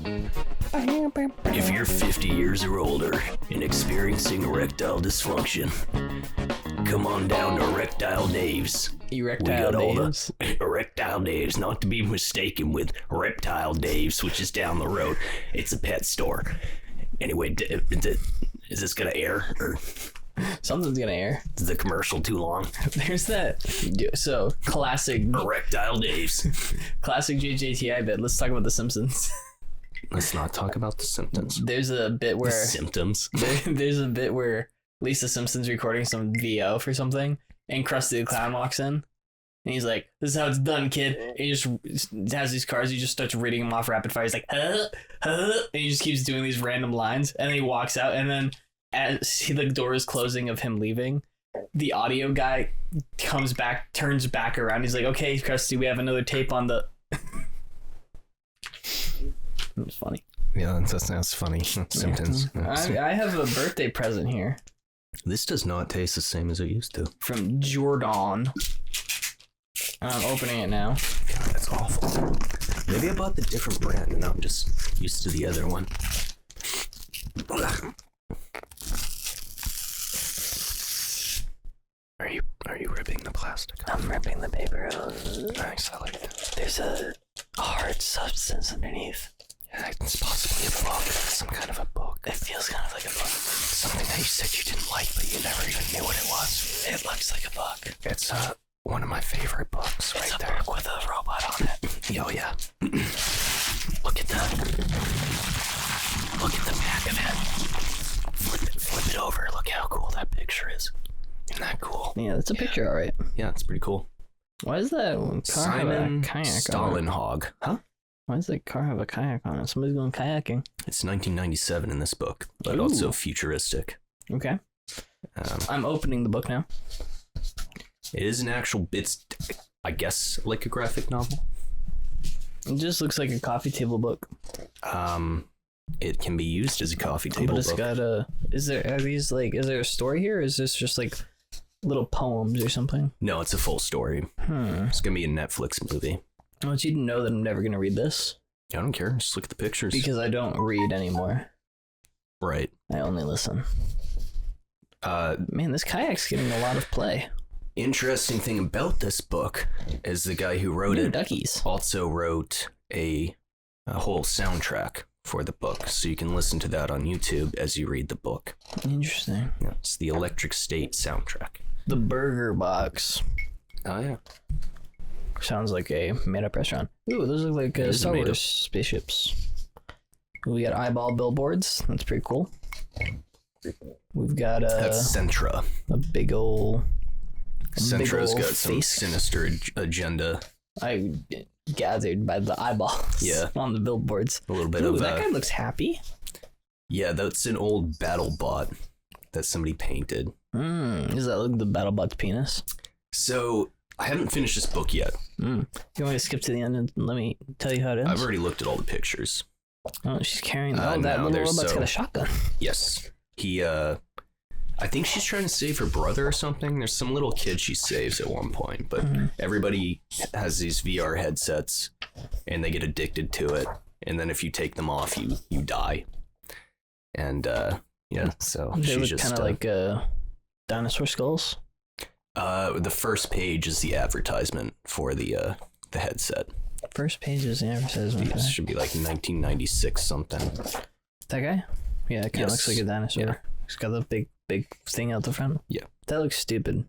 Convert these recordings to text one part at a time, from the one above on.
If you're 50 years or older and experiencing erectile dysfunction, come on down to Erectile Dave's. Erectile Dave's? Erectile Dave's, not to be mistaken with Reptile Dave's, which is down the road. It's a pet store. Anyway, is this gonna air? Or something's gonna air. Is the commercial too long? There's that. So, classic. Erectile Dave's. Classic JJTI bit. Let's talk about The Simpsons. Let's not talk about The Simpsons. There's a bit where... The symptoms. There's a bit where Lisa Simpson's recording some VO for something, and Krusty the Clown walks in, and he's like, "This is how it's done, kid." And he just has these cards, he just starts reading them off rapid fire. He's like, and he just keeps doing these random lines, and then he walks out, and then as the door is closing of him leaving, the audio guy comes back, turns back around. He's like, "Okay, Krusty, we have another tape on the..." It was funny. Yeah, that's funny. Symptoms. I have a birthday present here. This does not taste the same as it used to. From Jordan. I'm opening it now. God, that's awful. Maybe I bought the different brand and I'm just used to the other one. Are you ripping the plastic off? I'm ripping the paper off. Nice, I like that. There's a hard substance underneath. Yeah, it's possibly a book. Some kind of a book. It feels kind of like a book. Something that you said you didn't like, but you never even knew what it was. It looks like a book. It's one of my favorite books right there. It's a book with a robot on it. Oh, yeah. Look at the back of it. Flip it over. Look how cool that picture is. Isn't that cool? Yeah, that's a picture, all right. Yeah, it's pretty cool. Why is that car Simon have a kayak Stalenhag. Huh? Why does the car have a kayak on it? Somebody's going kayaking. It's 1997 in this book, but Ooh. also futuristic. Okay. I'm opening the book now. It is an actual, it's, I guess, like a graphic novel. It just looks like a coffee table book. It can be used as a coffee table but it's book. got a... Is there a story here? Or is this just like little poems or something? No, it's a full story. It's going to be a Netflix movie. I want you to know that I'm never going to read this. I don't care. Just look at the pictures. Because I don't read anymore. Right. I only listen. Man, this kayak's getting a lot of play. Interesting thing about this book is the guy who wrote it duckies. also wrote a whole soundtrack for the book. So you can listen to that on YouTube as you read the book. Interesting. Yeah, it's the Electric State soundtrack. The Burger Box. Oh, yeah. Sounds like a made-up restaurant. Ooh, those look like Star Wars spaceships. We got eyeball billboards. That's pretty cool. We've got that's Centra. A big old... Centra's got some sinister agenda. I gathered by the eyeballs on the billboards. A little bit Ooh, of that guy looks happy. Yeah, that's an old BattleBot that somebody painted. Does that look the BattleBot's penis? So I haven't finished this book yet. You want me to skip to the end and let me tell you how it ends? I've already looked at all the pictures. Oh, she's carrying... that little robot's got a shotgun. Yes. I think she's trying to save her brother or something. There's some little kid she saves at one point, but everybody has these VR headsets and they get addicted to it. And then if you take them off, you die. And, so they she look just... kind of like dinosaur skulls. The first page is the advertisement for the headset. First page is the advertisement. This should be like 1996 something. That guy? Yeah, it kind of looks like a dinosaur. Yeah. He's got the big thing out the front. Yeah. That looks stupid.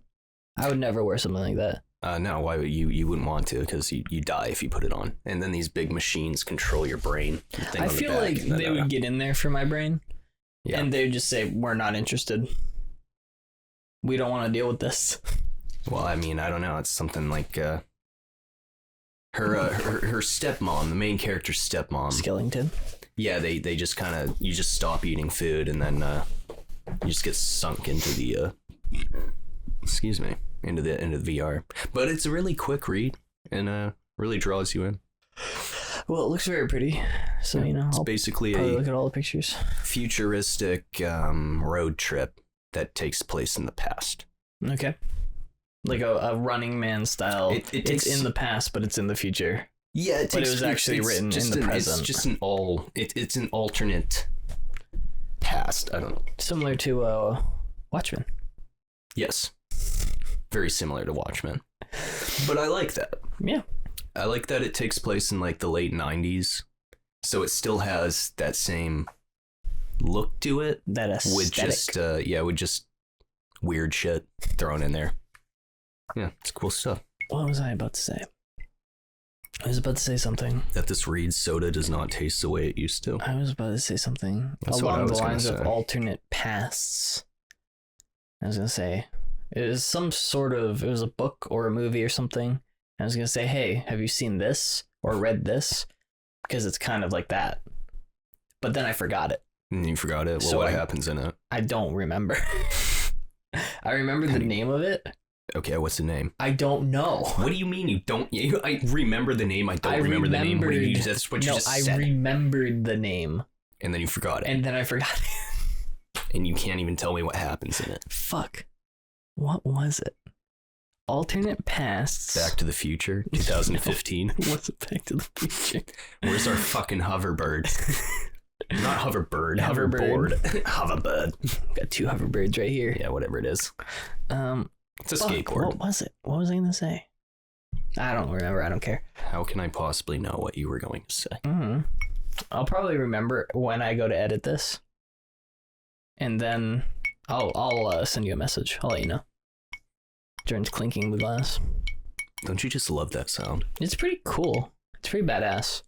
I would never wear something like that. No, why would you wouldn't want to, because you die if you put it on. And then these big machines control your brain. I feel like they would get in there for my brain. Yeah. And they would just say, "We're not interested. We don't want to deal with this." Well, I mean, I don't know. It's something like her stepmom, the main character's stepmom. Skellington. Yeah, they just kind of, you just stop eating food and then you just get sunk into the into the VR. But it's a really quick read and really draws you in. Well, it looks very pretty. So, it's I'll basically probably look at all the pictures. Futuristic road trip that takes place in the past. Okay. Like a Running Man style. It's in the past, but it's in the future. Yeah, but it was actually written in the present. It's just it's an alternate past. I don't know. Similar to Watchmen. Yes. Very similar to Watchmen. But I like that. Yeah. I like that it takes place in like the late 90s. So it still has that same look to it. That aesthetic. With just weird shit thrown in there. Yeah, it's cool stuff. What was I about to say? I was about to say something. That this Reed's soda does not taste the way it used to. I was about to say something That's what I along the was gonna lines of say. alternate pasts. I was going to say, it was a book or a movie or something. I was going to say, hey, have you seen this or read this? Because it's kind of like that. But then I forgot it. And you forgot it? Well, So what I- happens in it? I don't remember. I remember the name of it. Okay, what's the name? I don't know. What do you mean you don't? I remember the name. I don't remember the name. What did you, that's what you No, just I said. remembered the name. And then you forgot it. And then I forgot it. And you can't even tell me what happens in it. Fuck. What was it? Alternate pasts. Back to the Future, 2015. What's it Back to the Future? Where's our fucking hoverbird? Not hoverbird. Hoverbird. Hoverbird. Got two hoverbirds right here. Yeah, whatever it is. It's a Fuck, skateboard. What was it? What was I gonna say? I don't remember. I don't care. How can I possibly know what you were going to say? I'll probably remember when I go to edit this, and then I'll send you a message. I'll let you know. Jordan's clinking the glass. Don't you just love that sound? It's pretty cool. It's pretty badass.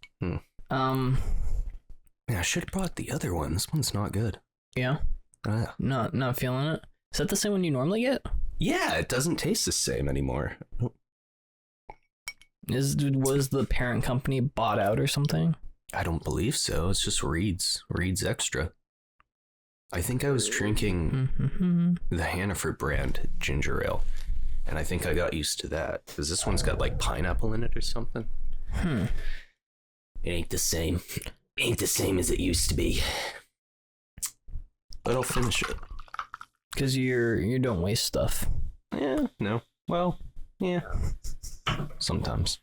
Yeah, I should have brought the other one. This one's not good. Yeah. Ah. Not feeling it. Is that the same one you normally get? Yeah, it doesn't taste the same anymore. Was the parent company bought out or something? I don't believe so. It's just Reed's Extra. I think I was drinking the Hannaford brand ginger ale, and I think I got used to that because this one's got like pineapple in it or something. It ain't the same. Ain't the same as it used to be. But I'll finish it. Because you don't waste stuff. Yeah. No. Well. Yeah. Sometimes.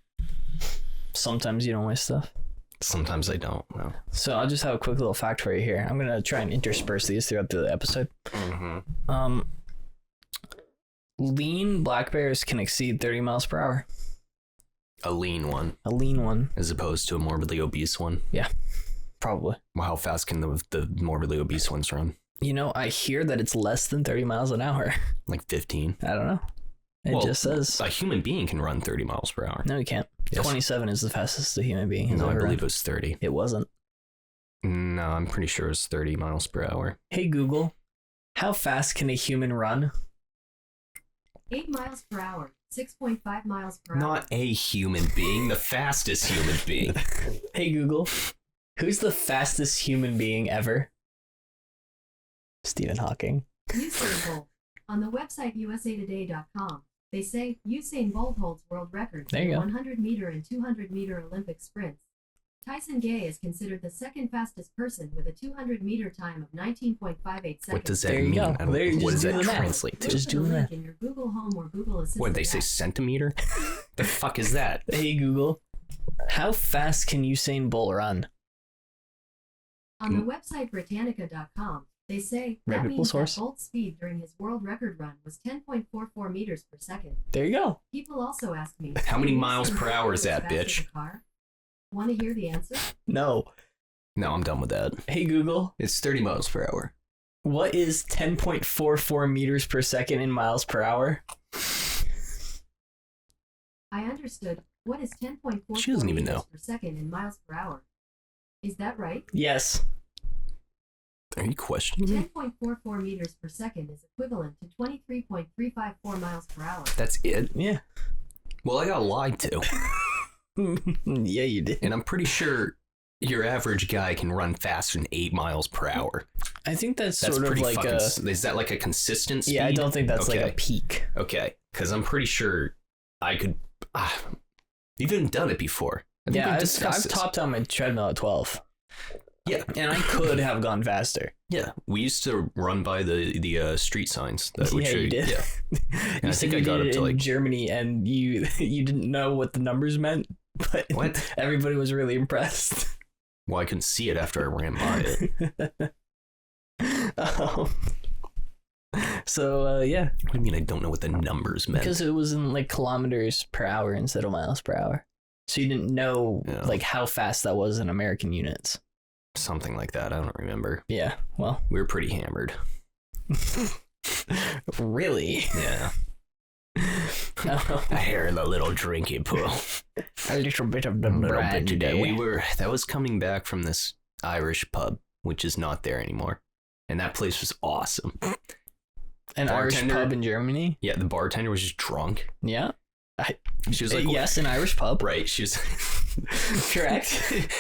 Sometimes you don't waste stuff. Sometimes I don't. No. So I'll just have a quick little fact for you here. I'm gonna try and intersperse these throughout the episode. Lean black bears can exceed 30 miles per hour. A lean one, A lean one, as opposed to a morbidly obese one. yeah, probably. Well, how fast can the morbidly obese ones run? You know, I hear that it's less than 30 miles an hour. Like 15. I don't know. It just says a human being can run 30 miles per hour. no, you can't. Yes. 27 is the fastest a human being has No, I ever believe run. it was 30. It wasn't. No, I'm pretty sure it's 30 miles per hour. Hey Google, how fast can a human run? 8 miles per hour, 6.5 miles per hour. Not a human being, the fastest human being. Hey Google, who's the fastest human being ever? Stephen Hawking. Usain Bolt. On the website usatoday.com, they say Usain Bolt holds world records There you in go. 100 meter and 200 meter Olympic sprints. Tyson Gay is considered the second fastest person with a 200 meter time of 19.58 seconds. What does that There you mean? go. I don't- There you what just does do that the math. translate to? Just Look for the do link that. in your Google Home or Google Assistant. What, they say app. centimeter? The fuck is that? Hey Google, how fast can Usain Bolt run? On the website Britannica.com, they say that Reputable means source. that Bolt's speed during his world record run was 10.44 meters per second. There you go. People also ask me, How many "Can miles Usain per Bolt hour is go that, as fast as bitch?" a car?" Want to hear the answer? No. No, I'm done with that. Hey Google, It's 30 miles per hour. what is 10.44 meters per second in miles per hour? I understood. What is 10.44 She doesn't even meters know. per second in miles per hour? Is that right? Yes. Are you questioning me? 10.44 meters per second is equivalent to 23.354 miles per hour. That's it? Yeah. Well, I got lied to. Yeah, you did. And I'm pretty sure your average guy can run faster than 8 miles per hour. I think that's That's sort of pretty like fucking... a... Is that like a consistent speed? Yeah, I don't think that's like a Okay. peak. Okay, because I'm pretty sure I could... you've even done it before. I think Yeah, we've I've discussed this. topped out my treadmill at 12. Yeah. And I could have gone faster. Yeah, we used to run by the street signs. That would Yeah, show you did. Yeah. You I said think you I got did up it to in like... Germany and you didn't know what the numbers meant. but everybody was really impressed. Well, I couldn't see it after I ran by it. Yeah. What do you mean I don't know what the numbers meant? Because it was in like kilometers per hour instead of miles per hour. So you didn't know like how fast that was in American units. Something like that. I don't remember. Yeah, well. We were pretty hammered. Really? Yeah. I hear the little drinky pool. A little bit of the brand today. That was coming back from this Irish pub, which is not there anymore. And that place was awesome. An Irish pub in Germany? Yeah, the bartender was just drunk. Yeah. She was like, yes, an Irish pub. Right. She was correct.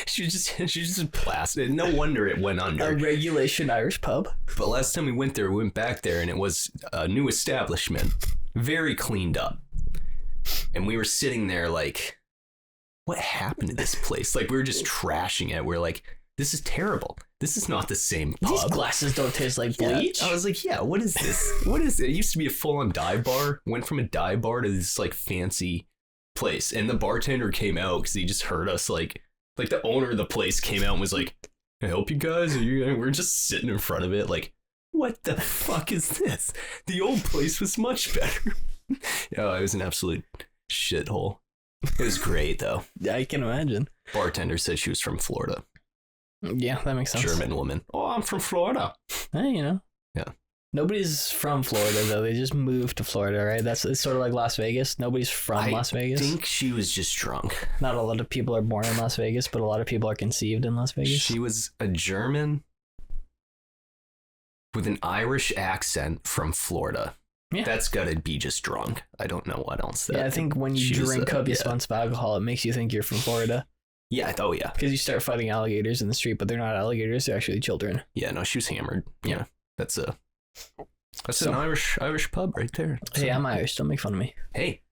she was just blasted. No wonder it went under. A regulation Irish pub. But last time we went back there, and it was a new establishment, very cleaned up. And we were sitting there like, what happened to this place? Like, we were just trashing it. We're like, this is terrible. This is not the same pub. These glasses don't taste like bleach. Yeah. I was like, yeah, what is this? What is it? It used to be a full-on dive bar. Went from a dive bar to this like fancy place. And the bartender came out because he just heard us like the owner of the place came out and was like, can I help you guys? We're just sitting in front of it like, what the fuck is this? The old place was much better. Yeah, it was an absolute shithole. It was great though. I can imagine. Bartender said she was from Florida. Yeah, that makes sense. German woman. Oh, I'm from Florida. Hey, you know. Yeah. Nobody's from Florida though. They just moved to Florida, right? It's sort of like Las Vegas. Nobody's from Las Vegas. I think she was just drunk. Not a lot of people are born in Las Vegas, but a lot of people are conceived in Las Vegas. She was a German with an Irish accent from Florida. Yeah. That's gotta be just drunk. I don't know what else. I think when you drink copious amounts of alcohol, it makes you think you're from Florida. Yeah, oh yeah. Because you start fighting alligators in the street, but they're not alligators, they're actually children. Yeah, no, she was hammered. Yeah. That's an Irish pub right there. Hey, I'm Irish, don't make fun of me. Hey,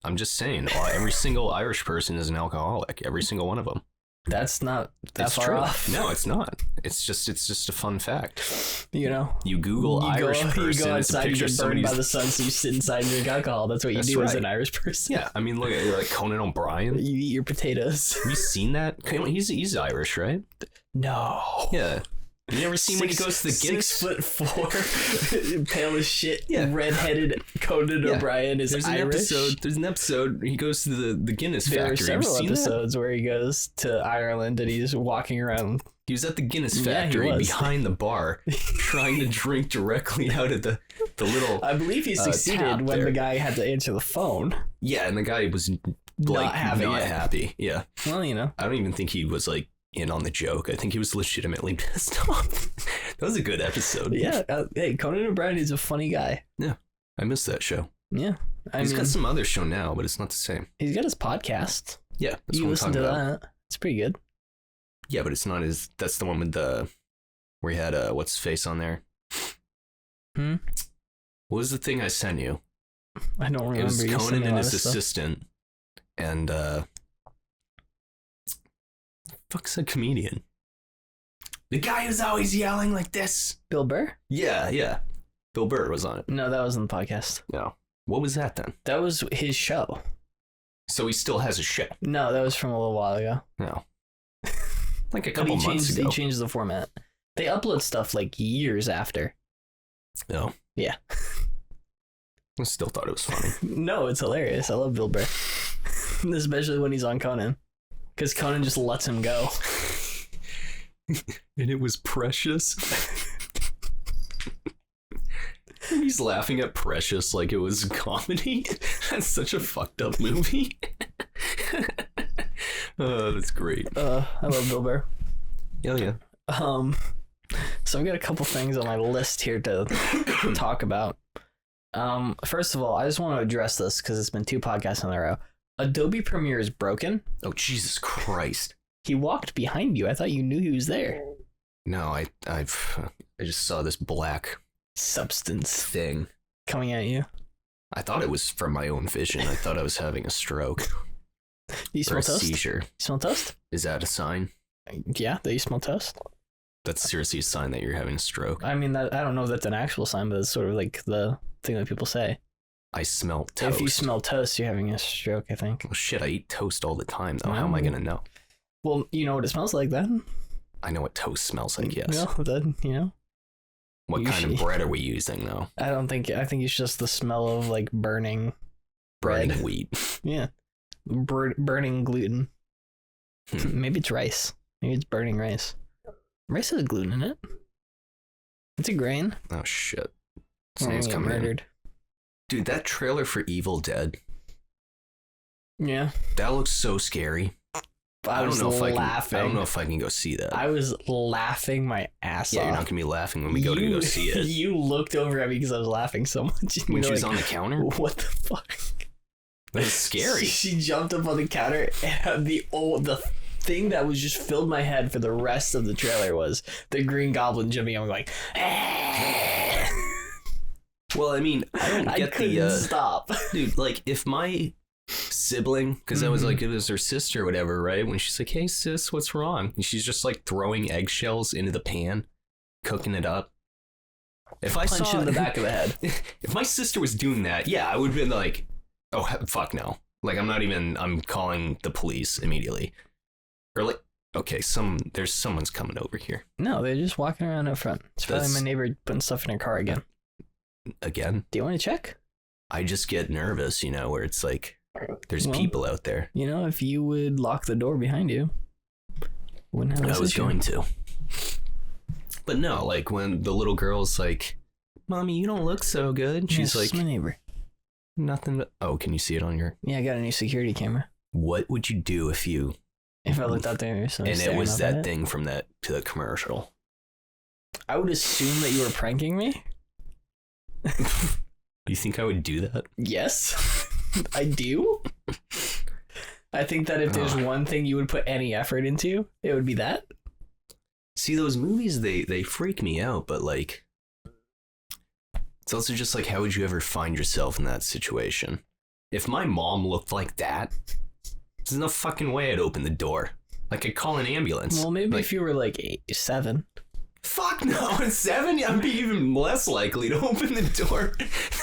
I'm just saying, every single Irish person is an alcoholic. Every single one of them. That's not that far off. No, it's not. It's just a fun fact. You know, you Google Irish person. You go outside, you get burned by the sun, so you sit inside and drink alcohol. That's what you do as an Irish person. Yeah, I mean, look at like Conan O'Brien. You eat your potatoes. Have you seen that? He's Irish, right? No. Yeah. You never seen when he goes to the Guinness? 6'4", pale as shit, redheaded Conan O'Brien is Irish. There's an episode he goes to the Guinness factory. There are several episodes where he goes to Ireland and he's walking around. He was at the Guinness factory behind the bar, trying to drink directly out of the little. I believe he succeeded when the guy had to answer the phone. Yeah, and the guy was like not happy. Yeah. Well, you know, I don't even think he was like in on the joke. I think he was legitimately pissed off. That was a good episode. Yeah. Hey, Conan O'Brien is a funny guy. Yeah. I missed that show. Yeah. He's got some other show now, but it's not the same. He's got his podcast. Yeah. That's you what listen I'm talking to about. that. It's pretty good. Yeah, but it's not his. That's the one with where he had what's his face on there. What was the thing I sent you? I don't remember. It was Conan and his assistant. And fuck's a comedian? The guy who's always yelling like this. Bill Burr? Yeah. Bill Burr was on it. No, that wasn't the podcast. No. What was that then? That was his show. So he still has a show? No, that was from a little while ago. No. Like a couple months ago. He changed the format. They upload stuff like years after. No. Yeah. I still thought it was funny. No, it's hilarious. I love Bill Burr. Especially when he's on Conan. Because Conan just lets him go. And it was Precious. He's laughing at Precious like it was a comedy. That's such a fucked up movie. Oh, that's great. I love Bill Burr. Hell yeah. So I've got a couple things on my list here to talk about. First of all, I just want to address this because it's been 2 podcasts in a row. Adobe Premiere is broken. Oh, Jesus Christ. He walked behind you. I thought you knew he was there. No, I just saw this black substance thing coming at you. I thought it was from my own vision. I thought I was having a stroke. You smell toast? Seizure. You smell toast? Is that a sign? Yeah, that you smell toast. That's seriously a sign that you're having a stroke. I mean, I don't know if that's an actual sign, but it's sort of like the thing that people say. I smell toast. If you smell toast, you're having a stroke, I think. Well, shit, I eat toast all the time, though. How am I going to know? Well, you know what it smells like then? I know what toast smells like, yes. Well, then, you know. What kind of bread are we using, though? I think it's just the smell of, like, burning bread. Burning wheat. Yeah. Burning gluten. Maybe it's rice. Maybe it's burning rice. Rice has gluten in it. It's a grain. Oh, shit. Someone's coming murdered. Dude, that trailer for Evil Dead. Yeah. That looks so scary. I don't know if I can go see that. I was laughing my ass off. Yeah, you're not gonna be laughing when we go to go see it. You looked over at me because I was laughing so much. When she was on the counter? What the fuck? That was scary. She jumped up on the counter, and the thing that was just filled my head for the rest of the trailer was the Green Goblin jumping up and going, Well, I mean, I don't get couldn't stop. Dude, like, if my sibling, because I was like, it was her sister or whatever, right? When she's like, hey, sis, what's wrong? And she's just like throwing eggshells into the pan, cooking it up. If I Punch saw in the back of the head. If my sister was doing that, yeah, I would have been like, oh, fuck no. Like, I'm calling the police immediately. Or like, okay, someone's coming over here. No, they're just walking around up front. It's probably my neighbor putting stuff in her car again. Again? Do you want to check? I just get nervous, where it's like, there's people out there. If you would lock the door behind you, wouldn't have I was going to. But no, like when the little girl's like, Mommy, you don't look so good. She's like, my neighbor. Nothing but... Oh, can you see it on your... Yeah, I got a new security camera. What would you do if I looked out there and it was that thing from the commercial? I would assume that you were pranking me. You think I would do that? Yes, I do. I think that if there's one thing you would put any effort into, it would be that. See, those movies, they freak me out, but like, it's also just like, how would you ever find yourself in that situation? If my mom looked like that, there's no fucking way I'd open the door. Like, I'd call an ambulance. Well, maybe if you were like 7. Fuck no, at 7, I'd be even less likely to open the door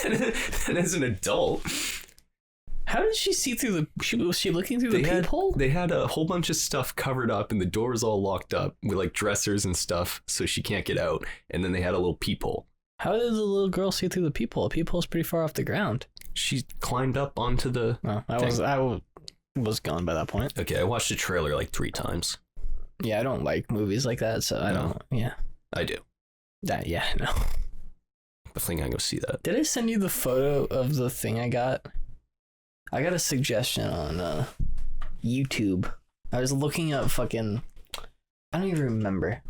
than as an adult. How did she see through was she looking through the peephole? They had a whole bunch of stuff covered up and the door was all locked up with like dressers and stuff so she can't get out. And then they had a little peephole. How did the little girl see through the peephole? The peephole's pretty far off the ground. She climbed up onto the... Oh, I was gone by that point. Okay, I watched the trailer like 3 times. Yeah, I don't like movies like that, so I don't... Yeah. I do. Yeah, no. I think I go see that. Did I send you the photo of the thing I got? I got a suggestion on YouTube. I was looking up fucking... I don't even remember.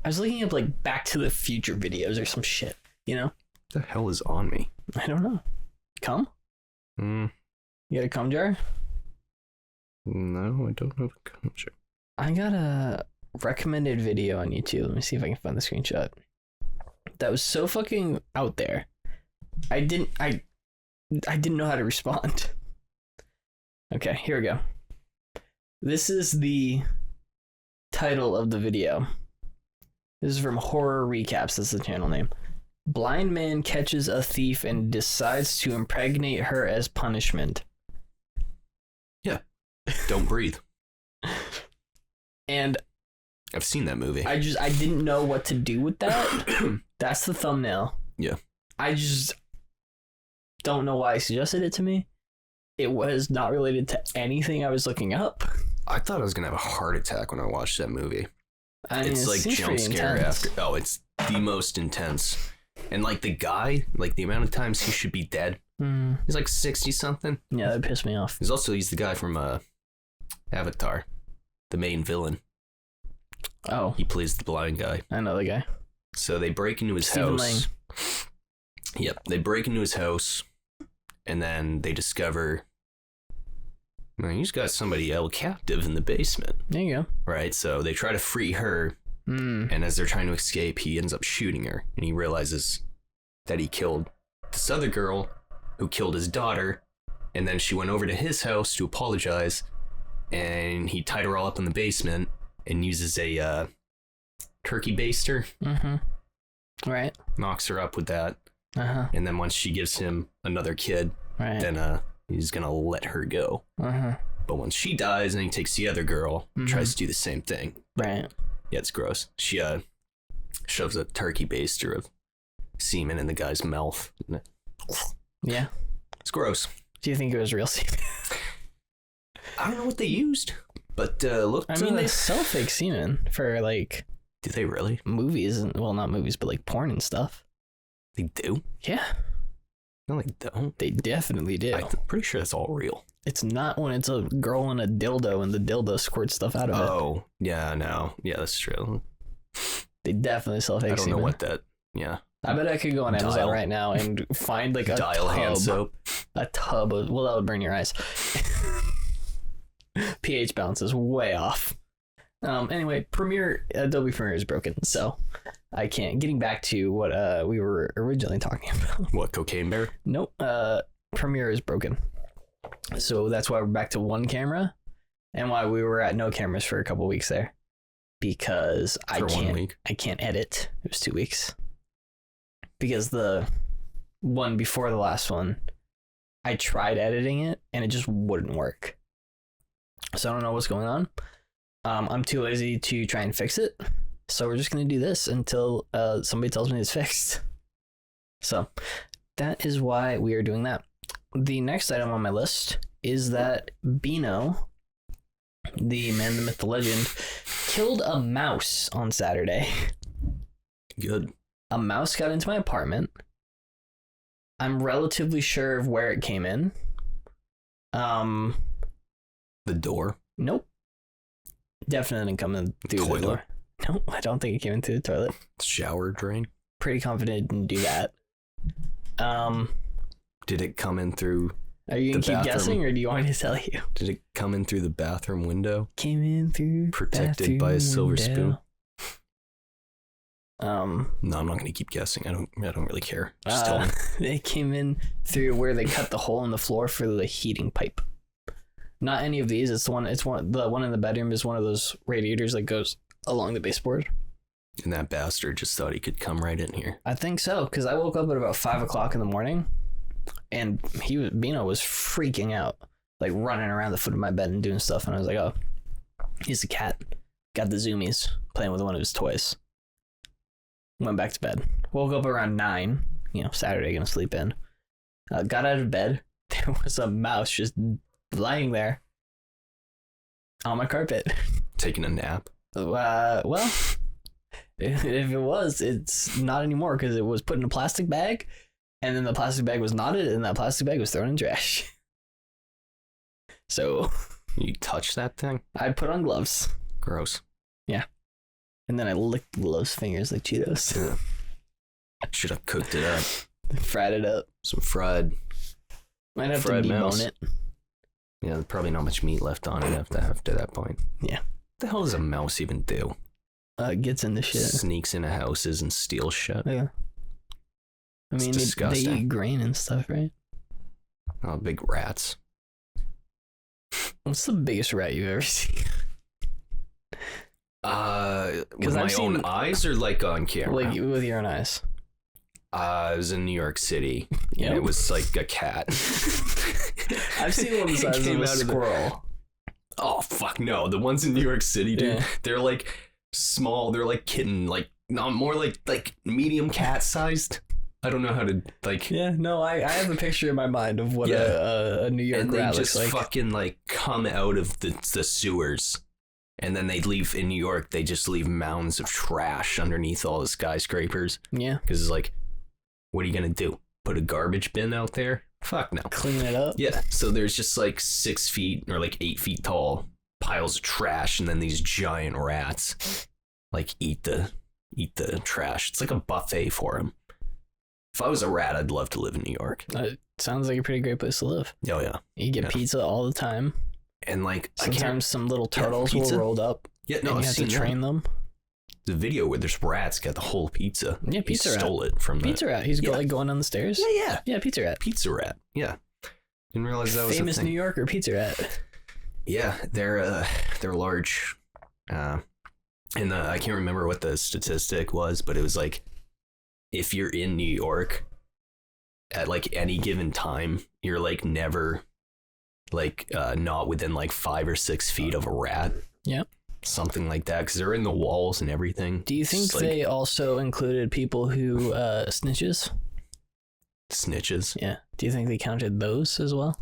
I was looking up like Back to the Future videos or some shit, What the hell is on me? I don't know. Cum? You got a cum jar? No, I don't have a cum jar. I got a recommended video on YouTube. Let me see if I can find the screenshot. That was so fucking out there. I didn't know how to respond. Okay, here we go. This is the title of the video. This is from Horror Recaps. That's the channel name. Blind man catches a thief and decides to impregnate her as punishment. Yeah. Don't breathe. And I've seen that movie. I didn't know what to do with that. That's the thumbnail. Yeah. I just don't know why I suggested it to me. It was not related to anything I was looking up. I thought I was gonna have a heart attack when I watched that movie. It's like jump scare intense. after. Oh, it's the most intense. And like the guy, like the amount of times he should be dead. He's like 60 something. Yeah, that pissed me off. He's the guy from Avatar, the main villain. Oh, he plays the blind guy. I know the guy. So they break into his Stephen house. Lang. Yep, they break into his house, and then they discover, man, he's got somebody held captive in the basement. There you go. Right, so they try to free her, and as they're trying to escape, he ends up shooting her, and he realizes that he killed this other girl who killed his daughter, and then she went over to his house to apologize, and he tied her all up in the basement and uses a turkey baster. Right. Knocks her up with that. Uh-huh. And then once she gives him another kid, Right. then he's gonna let her go. Uh-huh. But once she dies, and he takes the other girl, tries to do the same thing. Right. Yeah, it's gross. She shoves a turkey baster of semen in the guy's mouth. Yeah. It's gross. Do you think it was real semen? I don't know what they used, but looked. I mean, they sell fake semen for like. Do they really? Movies and well, not movies, but like porn and stuff. They do? Yeah. No, they don't. They definitely do. I'm pretty sure that's all real. It's not when it's a girl in a dildo and the dildo squirts stuff out of it. Oh, yeah, no. Yeah, that's true. They definitely sell fake I don't semen. know what that, yeah. I bet I could go on Amazon Dial. right now and find like a Dial hand soap. A tub of, well, that would burn your eyes. pH balance is way off. Anyway, Adobe Premiere is broken, so I can't. Getting back to what we were originally talking about. What, Cocaine Bear? Nope. Premiere is broken. So that's why we're back to one camera and why we were at no cameras for a couple weeks there. Because I 1 week. can't edit. It was 2 weeks. Because the one before the last one, I tried editing it and it just wouldn't work. So I don't know what's going on. I'm too lazy to try and fix it. So we're just going to do this until somebody tells me it's fixed. So that is why we are doing that. The next item on my list is that Bino, the man, the myth, the legend, killed a mouse on Saturday. Good. A mouse got into my apartment. I'm relatively sure of where it came in. The door? Nope. Definitely didn't come in through Toilet? the door. Nope, I don't think it came in through the toilet. Shower drain? Pretty confident it didn't do that. Did it come in through... Are you gonna The keep bathroom. guessing, or do you want me to tell you? Did it come in through the bathroom window? Came in through Protected by a silver spoon? spoon. No, I'm not going to keep guessing. I don't really care. Just tell me. It came in through where they cut the hole in the floor for the heating pipe. Not any of these. The one in the bedroom is one of those radiators that goes along the baseboard. And that bastard just thought he could come right in here. I think so, because I woke up at about 5 o'clock in the morning, and Bino was freaking out, like running around the foot of my bed and doing stuff, and I was like, oh, he's a cat. Got the zoomies, playing with one of his toys. Went back to bed. Woke up around 9, Saturday, gonna sleep in. Got out of bed. There was a mouse just lying there on my carpet. Taking a nap? Well, if it was, it's not anymore because it was put in a plastic bag, and then the plastic bag was knotted, and that plastic bag was thrown in trash. So You touch that thing? I put on gloves. Gross. Yeah. And then I licked the gloves fingers like Cheetos. Yeah. Should have cooked it up. Fried it up. Some fried. Might have Fried to mouse. debone it. Yeah, there's probably not much meat left on it after that point. Yeah. What the hell does a mouse even do? Gets into shit. Sneaks into houses and steals shit. Yeah. I It's mean, they disgusting. eat grain and stuff, right? Oh, big rats. What's the biggest rat you've ever seen? With I've my own seen- eyes or like on camera? Like with your own eyes. I was in New York City. Yep. And it was like a cat. I've seen one the It size came of a out of the- squirrel. Oh fuck no! The ones in New York City, dude, Yeah. they're like small. They're like kitten, like not more like medium cat sized. I don't know how to like. Yeah, no, I have a picture in my mind of what a New York And they rat just looks like. fucking like come out of the sewers, and then they leave in New York. They just leave mounds of trash underneath all the skyscrapers Yeah, because it's like, what are you gonna do? Put a garbage bin out there? Fuck no. clean it up. Yeah, so there's just like 6 feet or like 8 feet tall piles of trash, and then these giant rats like eat the trash. It's like a buffet for them. If I was a rat, I'd love to live in New York. Sounds like a pretty great place to live. Oh yeah, You get Yeah. pizza all the time. and like I can't. Sometimes some little turtles will pizza? rolled up. Yeah, And no, you I've have to seen train them. the video where there's rats got the whole pizza. Yeah, He pizza rat. stole it from the Pizza rat. He's Yeah. going down the stairs. Yeah, Yeah, pizza rat. pizza rat. Yeah, didn't realize that was Famous a thing. New Yorker pizza rat. Yeah, they're large, and I can't remember what the statistic was, but it was like if you're in New York at like any given time, you're like never like not within like 5 or 6 feet of a rat. Yeah. Something like that, because they're in the walls and everything. Do you think they also included people who snitches? Snitches? Yeah. Do you think they counted those as well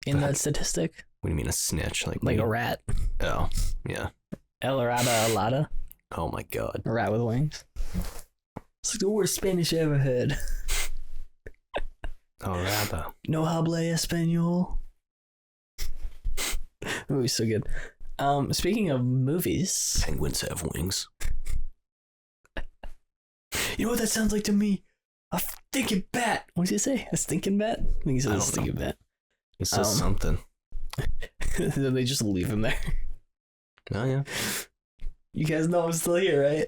in that statistic? What do you mean a snitch? Like a rat. Oh, yeah. El rata alada. Oh my god. A rat with wings. It's like the worst Spanish I ever heard. Oh, rata. No habla español. That movie's so good. Speaking of movies, Penguins have wings. You know what that sounds like to me? A stinking bat. What does he say? A stinking bat? I think he says a stinking bat. It says something. Then they just leave him there. Oh yeah. You guys know I'm still here, right?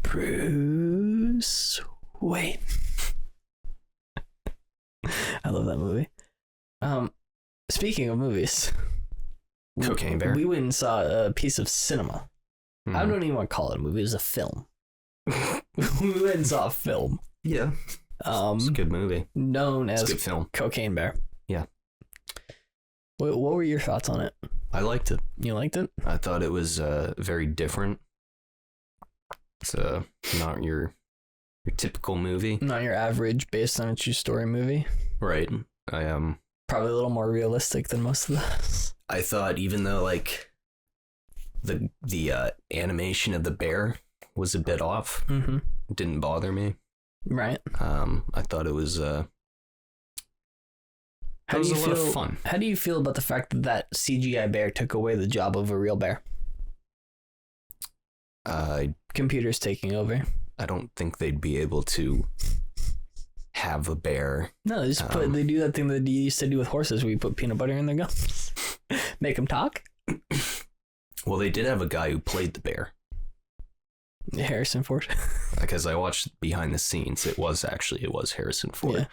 Bruce Wayne. I love that movie. Speaking of movies, Cocaine Bear. We went and saw a piece of cinema. Mm-hmm. I don't even want to call it a movie. It was a film. We went and saw a film. Yeah. It's a good movie. Known as a good film. Cocaine Bear. Yeah. What were your thoughts on it? I liked it. You liked it? I thought it was very different. It's not your typical movie. Not your average based on a true story movie. Right. I probably a little more realistic than most of those. I thought even though like the animation of the bear was a bit off, it didn't bother me. Right. I thought it was a lot of fun. How do you feel about the fact that that CGI bear took away the job of a real bear? Computers taking over. I don't think they'd be able to have a bear. No, they do that thing that you used to do with horses where you put peanut butter in their gums. Make them talk. Well, they did have a guy who played the bear. Harrison Ford. Because I watched behind the scenes. It was Harrison Ford. Yeah.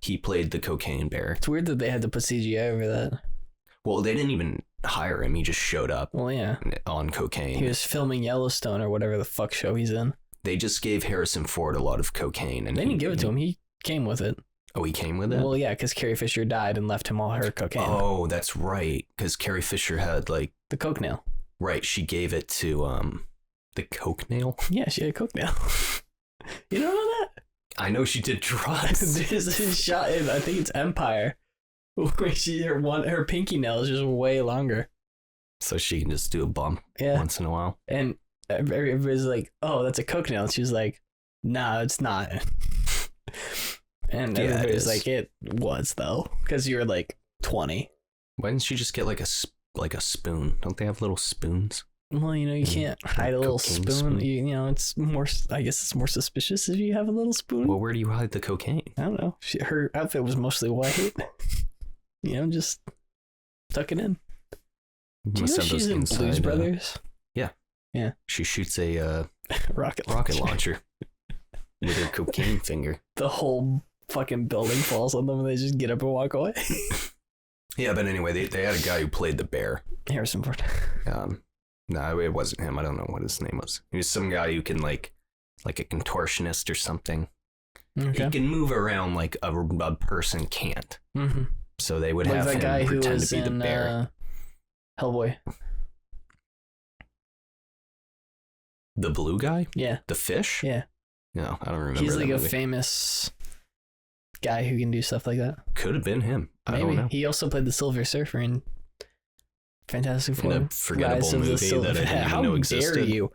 He played the cocaine bear. It's weird that they had to put CGI over that. Well, they didn't even hire him. He just showed up. Well, yeah. On cocaine. He was filming Yellowstone or whatever the fuck show he's in. They just gave Harrison Ford a lot of cocaine. And they didn't give it to him. He came with it. Oh, he came with it? Well, yeah, because Carrie Fisher died and left him all her cocaine. Oh, that's right. Because Carrie Fisher had like... the coke nail. Right. She gave it to the coke nail? Yeah, she had a coke nail. You don't know that? I know she did drugs. There's a shot in, I think it's Empire, where her pinky nail is just way longer. So she can just do a bump once in a while. And everybody's like, oh, that's a coke nail. And she's like, no, it's not. And everybody's like, it was, though. Because you were like 20. Why didn't she just get like a spoon? Don't they have little spoons? Well, you can't hide a little spoon. It's more, I guess it's more suspicious if you have a little spoon. Well, where do you hide the cocaine? I don't know. Her outfit was mostly white. Just tuck it in. Do you know she's in Blues Brothers? Yeah. Yeah. She shoots a rocket launcher with her cocaine finger. The whole fucking building falls on them and they just get up and walk away. Yeah, but anyway, they had a guy who played the bear. Harrison Ford. No, it wasn't him. I don't know what his name was. He was some guy who can like a contortionist or something. Okay. He can move around like a person can't. Mm-hmm. So they would have him guy pretend to be the bear. Hellboy. The blue guy? Yeah. The fish? Yeah. No, I don't remember. He's like a famous guy who can do stuff like that. Could have been him. Maybe. I don't know. He also played the Silver Surfer in Fantastic Four. In a forgettable movie that I didn't even know existed. How dare you?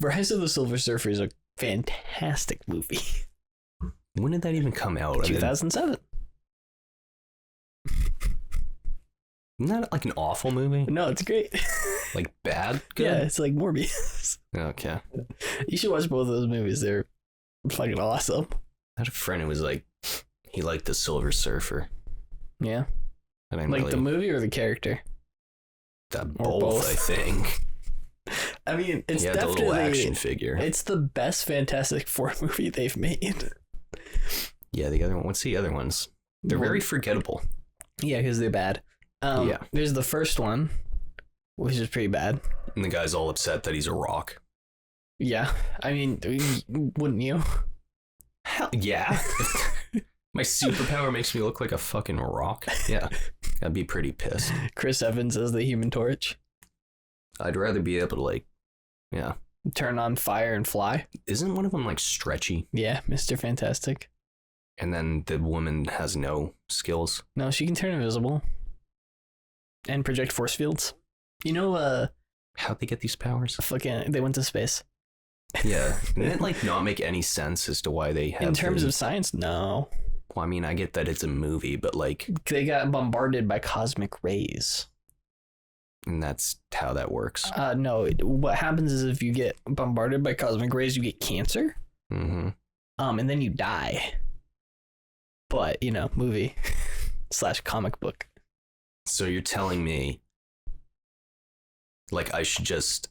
Rise of the Silver Surfer is a fantastic movie. When did that even come out? 2007. Isn't that like an awful movie? No, it's great. Like bad? Good? Yeah, it's like Morbius. Okay. You should watch both of those movies. They're fucking awesome. I had a friend who was like, he liked the Silver Surfer. Yeah. And like the movie or the character? Both, I think. I mean, it's definitely the little action figure. It's the best Fantastic Four movie they've made. Yeah, the other one. What's the other ones? They're very forgettable. Yeah, because they're bad. Yeah. There's the first one, which is pretty bad. And the guy's all upset that he's a rock. Yeah. I mean, wouldn't you? Hell yeah. My superpower makes me look like a fucking rock. Yeah, I'd be pretty pissed. Chris Evans as the Human Torch. I'd rather be able to like, yeah. Turn on fire and fly. Isn't one of them like stretchy? Yeah, Mr. Fantastic. And then the woman has no skills. No, she can turn invisible. And project force fields. You know, how'd they get these powers? Fucking, they went to space. Yeah. Didn't it like not make any sense as to why they have in terms of science, no. Well, I mean, I get that it's a movie, but like they got bombarded by cosmic rays. And that's how that works. No, what happens is if you get bombarded by cosmic rays, you get cancer. Mm-hmm. And then you die. But, you know, movie / comic book. So you're telling me like I should just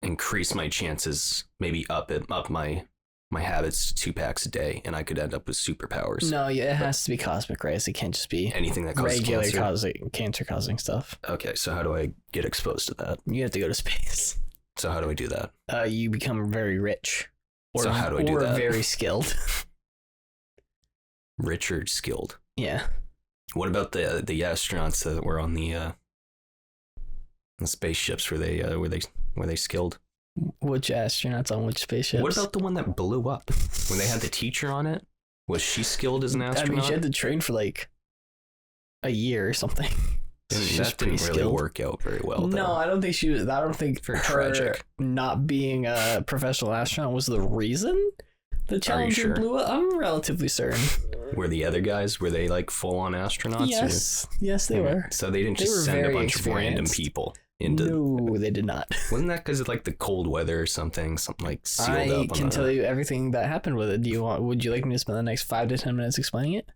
increase my chances, maybe up my habits to 2 packs a day, and I could end up with superpowers. No, yeah, it has to be cosmic rays. It can't just be anything that causes regular cancer causing stuff. Okay, so how do I get exposed to that? You have to go to space. So how do I do that? You become very rich. Or, so how do I do that? Or very skilled. Rich or skilled? Yeah. What about the astronauts that were on the spaceships? Were they skilled? Which astronauts on which spaceships? What about the one that blew up when they had the teacher on it? Was she skilled as an astronaut? I mean, she had to train for like a year or something. That didn't really work out very well. Though. No, I don't think she was. I don't think very her tragic. Not being a professional astronaut was the reason the Challenger blew up. I'm relatively certain. Were the other guys, were they like full on astronauts? Yes, yes, they were. So they didn't just send a bunch of random people into. No, they did not. Wasn't that because of like the cold weather or something? Something like sealed up. I can tell you everything that happened with it. Would you like me to spend the next 5 to 10 minutes explaining it?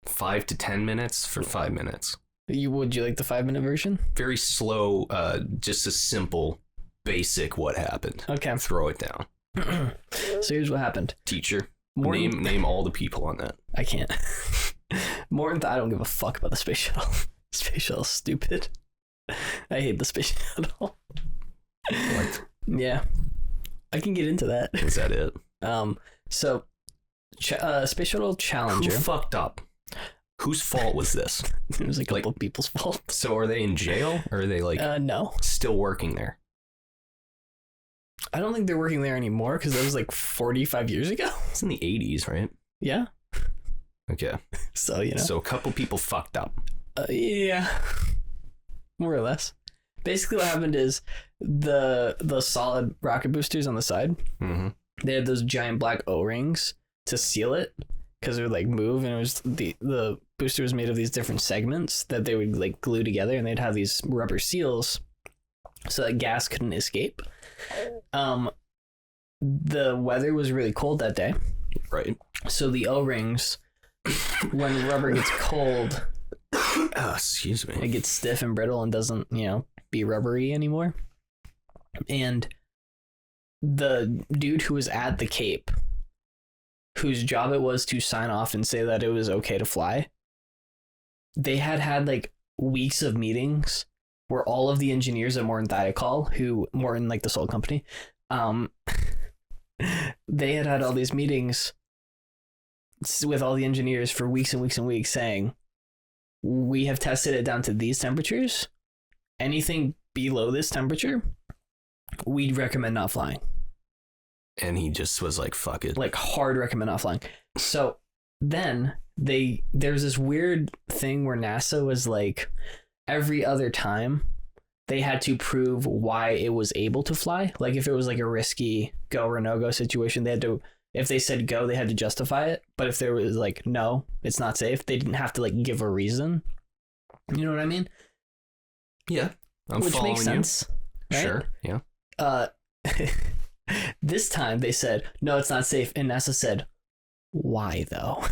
5 to 10 minutes for 5 minutes. Would you like the 5-minute version? Very slow, just a simple, basic what happened. Okay. Throw it down. So here's what happened. Teacher, name all the people on that. I can't. Morton, I don't give a fuck about the space shuttle. Space shuttle's stupid. I hate the space shuttle. What? Yeah. I can get into that. Is that it? So, Space Shuttle Challenger. Who fucked up? Whose fault was this? It was a couple of people's fault. So are they in jail or are they like no, still working there? I don't think they're working there anymore because that was like 45 years ago. It's in the 80s, right? Yeah. Okay. So, you know. So a couple people fucked up. Yeah. More or less. Basically what happened is the solid rocket boosters on the side, they had those giant black O-rings to seal it because it would like move, and it was the booster was made of these different segments that they would like glue together, and they'd have these rubber seals so that gas couldn't escape. The weather was really cold that day. Right. So the O-rings, when rubber gets cold, excuse me, it gets stiff and brittle and doesn't, be rubbery anymore. And the dude who was at the Cape, whose job it was to sign off and say that it was okay to fly, they had like weeks of meetings where all of the engineers at Morton Thiokol, who Morton, like the Soul Company, they had all these meetings with all the engineers for weeks and weeks and weeks saying, we have tested it down to these temperatures. Anything below this temperature, we'd recommend not flying. And he just was like, fuck it. Like hard recommend not flying. So then there's this weird thing where NASA was like, every other time they had to prove why it was able to fly. Like if it was like a risky go or no go situation, they had to, if they said go, they had to justify it. But if there was like, no, it's not safe, they didn't have to like give a reason. You know what I mean? Yeah. Which makes sense. Right? Sure. Yeah. This time they said, no, it's not safe. And NASA said, why though?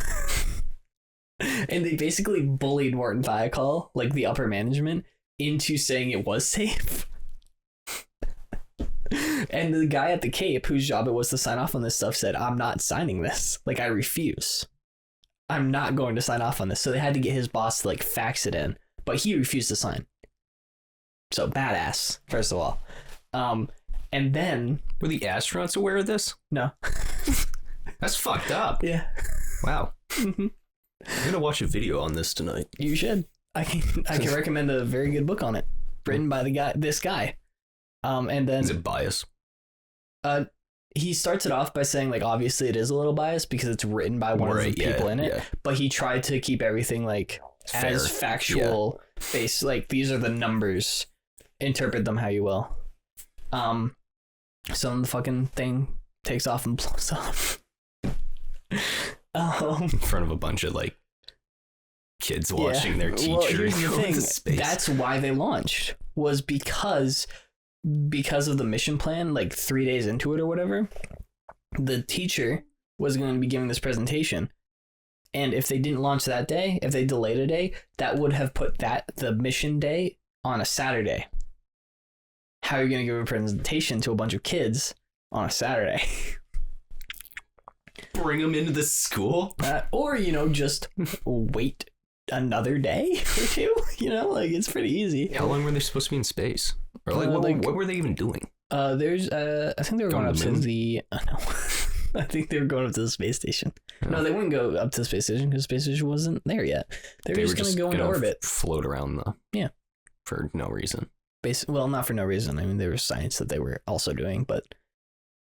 And they basically bullied Morton Thiokol, like the upper management, into saying it was safe. And the guy at the Cape, whose job it was to sign off on this stuff, said, I'm not signing this. Like, I refuse. I'm not going to sign off on this. So they had to get his boss to like fax it in, but he refused to sign. So badass, first of all. And then... Were the astronauts aware of this? No. That's fucked up. Yeah. Wow. Mhm. I'm gonna watch a video on this tonight. You should. I can recommend a very good book on it, written by this guy. And then Is it bias? he starts it off by saying, like, obviously it is a little biased because it's written by one of the people in it, but he tried to keep everything like Fair. as factual based. Like, these are the numbers. Interpret them how you will. So the fucking thing takes off and blows up. In front of a bunch of like kids watching their teacher. Well, here's the go thing. into space. That's why they launched, was because of the mission plan, like 3 days into it or whatever, the teacher was going to be giving this presentation. And if they didn't launch that day, if they delayed a day, that would have put the mission day on a Saturday. How are you going to give a presentation to a bunch of kids on a Saturday? Bring them into the school? Or, just wait another day or two, it's pretty easy. How long were they supposed to be in space? Or what were they even doing? I think they were going up to the no. I think they were going up to the space station. Oh. No, they wouldn't go up to the space station because the space station wasn't there yet. They were just going to go into orbit. Float around for no reason. Well, not for no reason. I mean, there was science that they were also doing, but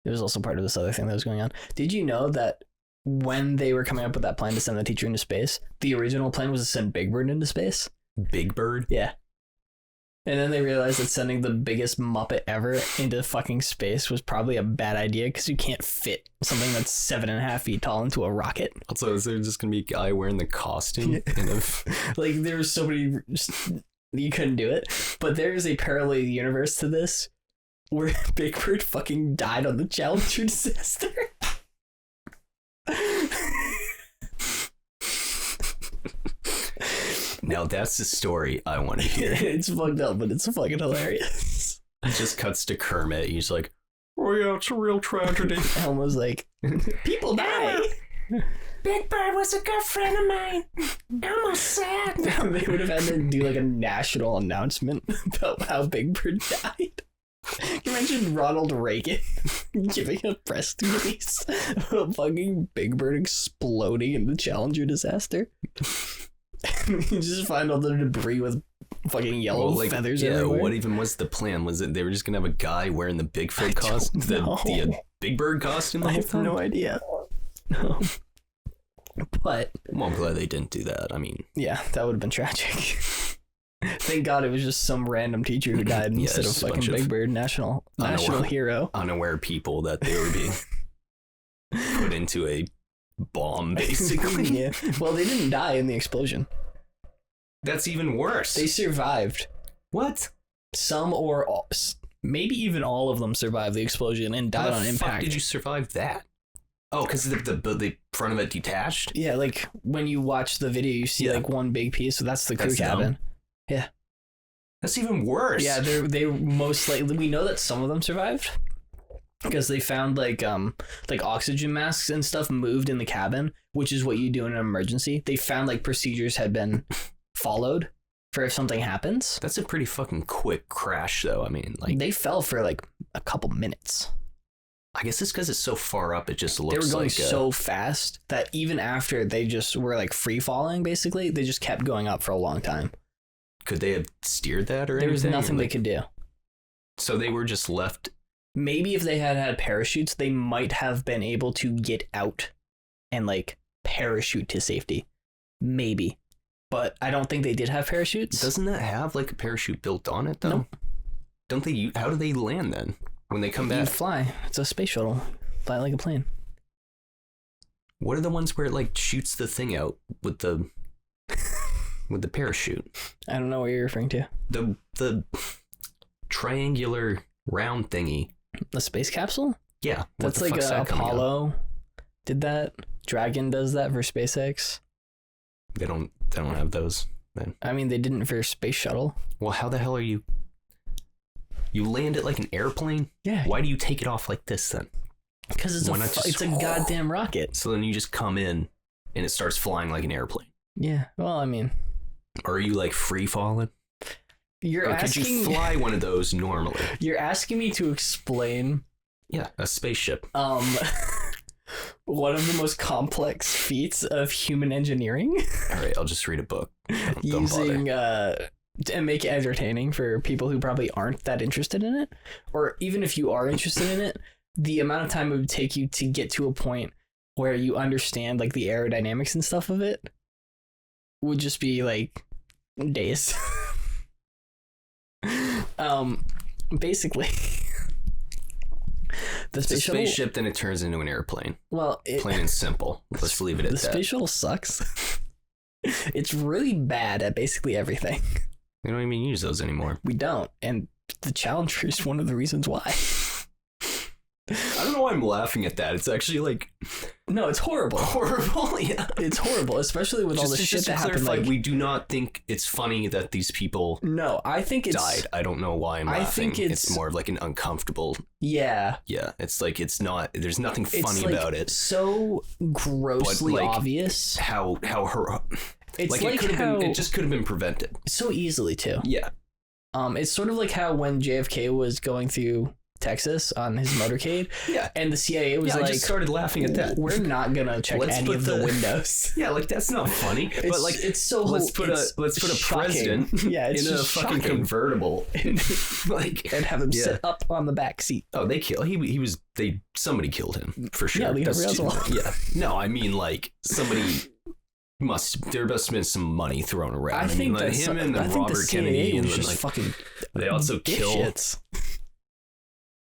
it was also part of this other thing that was going on. Did you know that when they were coming up with that plan to send the teacher into space, the original plan was to send Big Bird into space? Big Bird? Yeah. And then they realized that sending the biggest Muppet ever into fucking space was probably a bad idea because you can't fit something that's 7.5 feet tall into a rocket. Also, is there just going to be a guy wearing the costume? Like, there was so many... You couldn't do it. But there is a parallel universe to this where Big Bird fucking died on the Challenger disaster. Now that's the story I want to hear. It's fucked up, but it's fucking hilarious. It just cuts to Kermit. He's like, oh yeah, it's a real tragedy. Elmo's like, people die. Big Bird was a good friend of mine. Elmo's sad. They would have had to do like a national announcement about how Big Bird died. Can you imagine Ronald Reagan giving a press release about fucking Big Bird exploding in the Challenger disaster? You just find all the debris with fucking yellow feathers everywhere. What even was the plan? Was it they were just gonna have a guy wearing the Bigfoot costume, the Big Bird costume? I have no idea. No. But well, I'm glad they didn't do that. I mean, yeah, that would have been tragic. Thank God it was just some random teacher who died instead of fucking Big Bird, national hero. Unaware people that they were being put into a bomb, basically. Yeah. Well, they didn't die in the explosion. That's even worse. They survived. What? Some or all, maybe even all of them survived the explosion and died on impact. How did you survive that? Oh, because the front of it detached? Yeah, like when you watch the video, you see like one big piece. So that's the crew cabin. Dumb. Yeah. That's even worse. Yeah, they most likely, we know that some of them survived because they found like oxygen masks and stuff moved in the cabin, which is what you do in an emergency. They found like procedures had been followed for if something happens. That's a pretty fucking quick crash, though. I mean, like they fell for like a couple minutes. I guess it's because it's so far up. It just looks like they were going so fast that even after they just were like free falling, basically, they just kept going up for a long time. Could they have steered that or anything? There was nothing they could do. So they were just left. Maybe if they had parachutes, they might have been able to get out and like parachute to safety. Maybe. But I don't think they did have parachutes. Doesn't that have like a parachute built on it though? Nope. Don't they? How do they land then when they come back? You fly. It's a space shuttle. Fly like a plane. What are the ones where it like shoots the thing out with the with the parachute? I don't know what you're referring to. The triangular round thingy. The space capsule? Yeah. That's like Apollo did that. Dragon does that for SpaceX. They don't have those then. I mean, they didn't for Space Shuttle. Well, how the hell are you? You land it like an airplane? Yeah. Why do you take it off like this then? Because it's a goddamn rocket. So then you just come in and it starts flying like an airplane. Yeah. Well, I mean. Or are you like free falling? Could you fly one of those normally? You're asking me to explain. Yeah, a spaceship. one of the most complex feats of human engineering. All right, I'll just read a book. Don't Using bother. and make it entertaining for people who probably aren't that interested in it, or even if you are interested in it, the amount of time it would take you to get to a point where you understand like the aerodynamics and stuff of it would just be like days. Basically, the space shuttle, spaceship, then it turns into an airplane. well, Plain and simple. Let's leave it at the that. space shuttle sucks. It's really bad at basically everything. We don't even use those anymore. We don't, and the Challenger is one of the reasons why. I don't know why I'm laughing at that. It's actually like No, it's horrible. horrible. Yeah. It's horrible, especially with all the shit that happened. Like, we do not think it's funny that these people no, I think it's died. I don't know why I'm I laughing. think It's more of like an uncomfortable. Yeah, Yeah, it's like it's not. There's nothing it's funny like about it. so grossly But, like, obvious. How her. It's Like, like it could have how been. It just could have been prevented. so easily too. Yeah. It's sort of like how when JFK was going through Texas on his motorcade, Yeah. and the CIA was I like, just started laughing at that. we're not gonna check Let's any put of the the- windows. Yeah, like that's not funny. It's, but like, it's so let's put a shocking. president Yeah, it's in a just fucking shocking. convertible, like And have him Yeah. sit up on the back seat. Oh, somebody killed him for sure. Yeah, Lee That's Harvey too- Oswald. yeah. No, I mean like there must have been some money thrown around. I think like, that him and I then think the Robert CIA Kennedy and was then just like fucking they also kill. dipshits.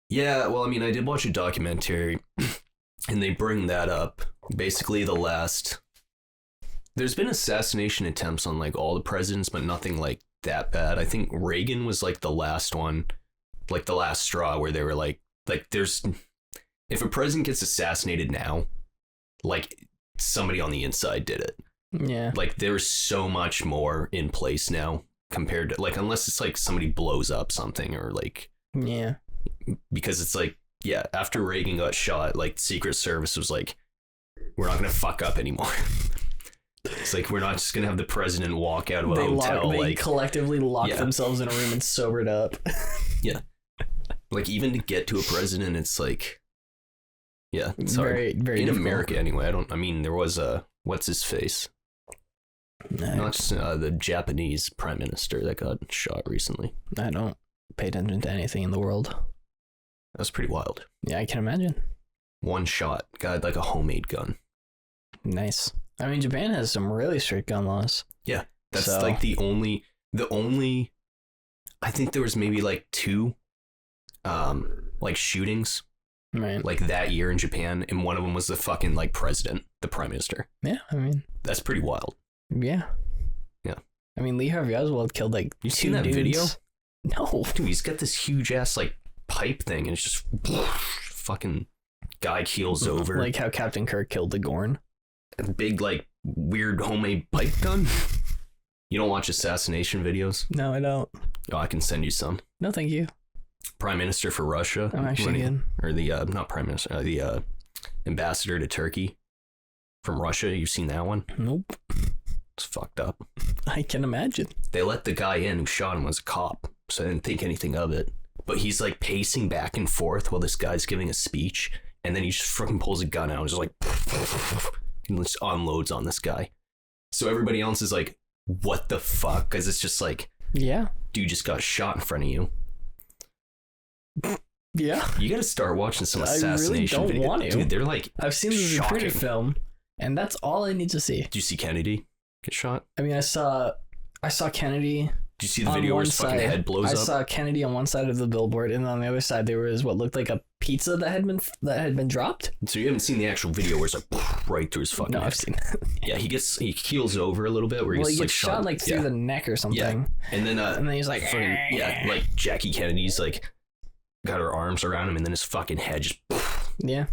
Yeah, well, I mean, I did watch a documentary, and they bring that up. Basically, there's been assassination attempts on like all the presidents, but nothing like that bad. I think Reagan was like the last one, like the last straw where they were like there's if a president gets assassinated now, like somebody on the inside did it. Yeah. Like there's so much more in place now compared to like unless it's like somebody blows up something or like Yeah. because it's like yeah after Reagan got shot like Secret Service was like we're not gonna fuck up anymore. It's like we're not just gonna have the president walk out of a hotel They like collectively locked Yeah. themselves in a room and sobered up. like even to get to a president it's like yeah it's very, hard. very In difficult. America anyway. I mean there was a what's his face not just the Japanese prime minister that got shot recently. I don't pay attention to anything in the world. That was pretty wild. Yeah, I can imagine. One shot got like a homemade gun. Nice. I mean, Japan has some really strict gun laws. That's So- like the only I think there was maybe like two like shootings Right. like that year in Japan, and one of them was the fucking like president, the prime minister. Yeah, I mean, That's pretty wild. yeah. Yeah. I mean, Lee Harvey Oswald killed like You two seen that dudes. video? No. Dude, he's got this huge ass like pipe thing, and it's just fucking guy keels over. Like how Captain Kirk killed the Gorn. A big like weird homemade pipe gun. You don't watch assassination videos? No, I don't. Oh, I can send you some. No, thank you. Prime Minister for Russia. I'm actually good. Or the not prime minister, the ambassador to Turkey from Russia. You've seen that one? Nope. It's fucked up. I can imagine. They let the guy in who shot him as a cop, so I didn't think anything of it. But he's like pacing back and forth while this guy's giving a speech, and then he just fucking pulls a gun out and just like and just unloads on this guy. So everybody else is like, "What the fuck?" Because it's just like, Yeah. dude just got shot in front of you. Yeah. You got to start watching some I really assassination don't videos. want to. Dude, they're like, I've seen the shocking. Zapruder film, and that's all I need to see. Did you see Kennedy get shot? I mean, I saw Kennedy Did you see the on video where one his fucking side. head blows I up? saw Kennedy on one side of the billboard, and on the other side there was what looked like a pizza that had been dropped. So you haven't seen the actual video where it's like right through his fucking No, head. I've seen that. Yeah, he keels over a little bit where Well, he he gets gets shot like through yeah. the neck or something, And then and then he's like, fucking, yeah, like Jackie Kennedy's like got her arms around him, and then his fucking head just, yeah.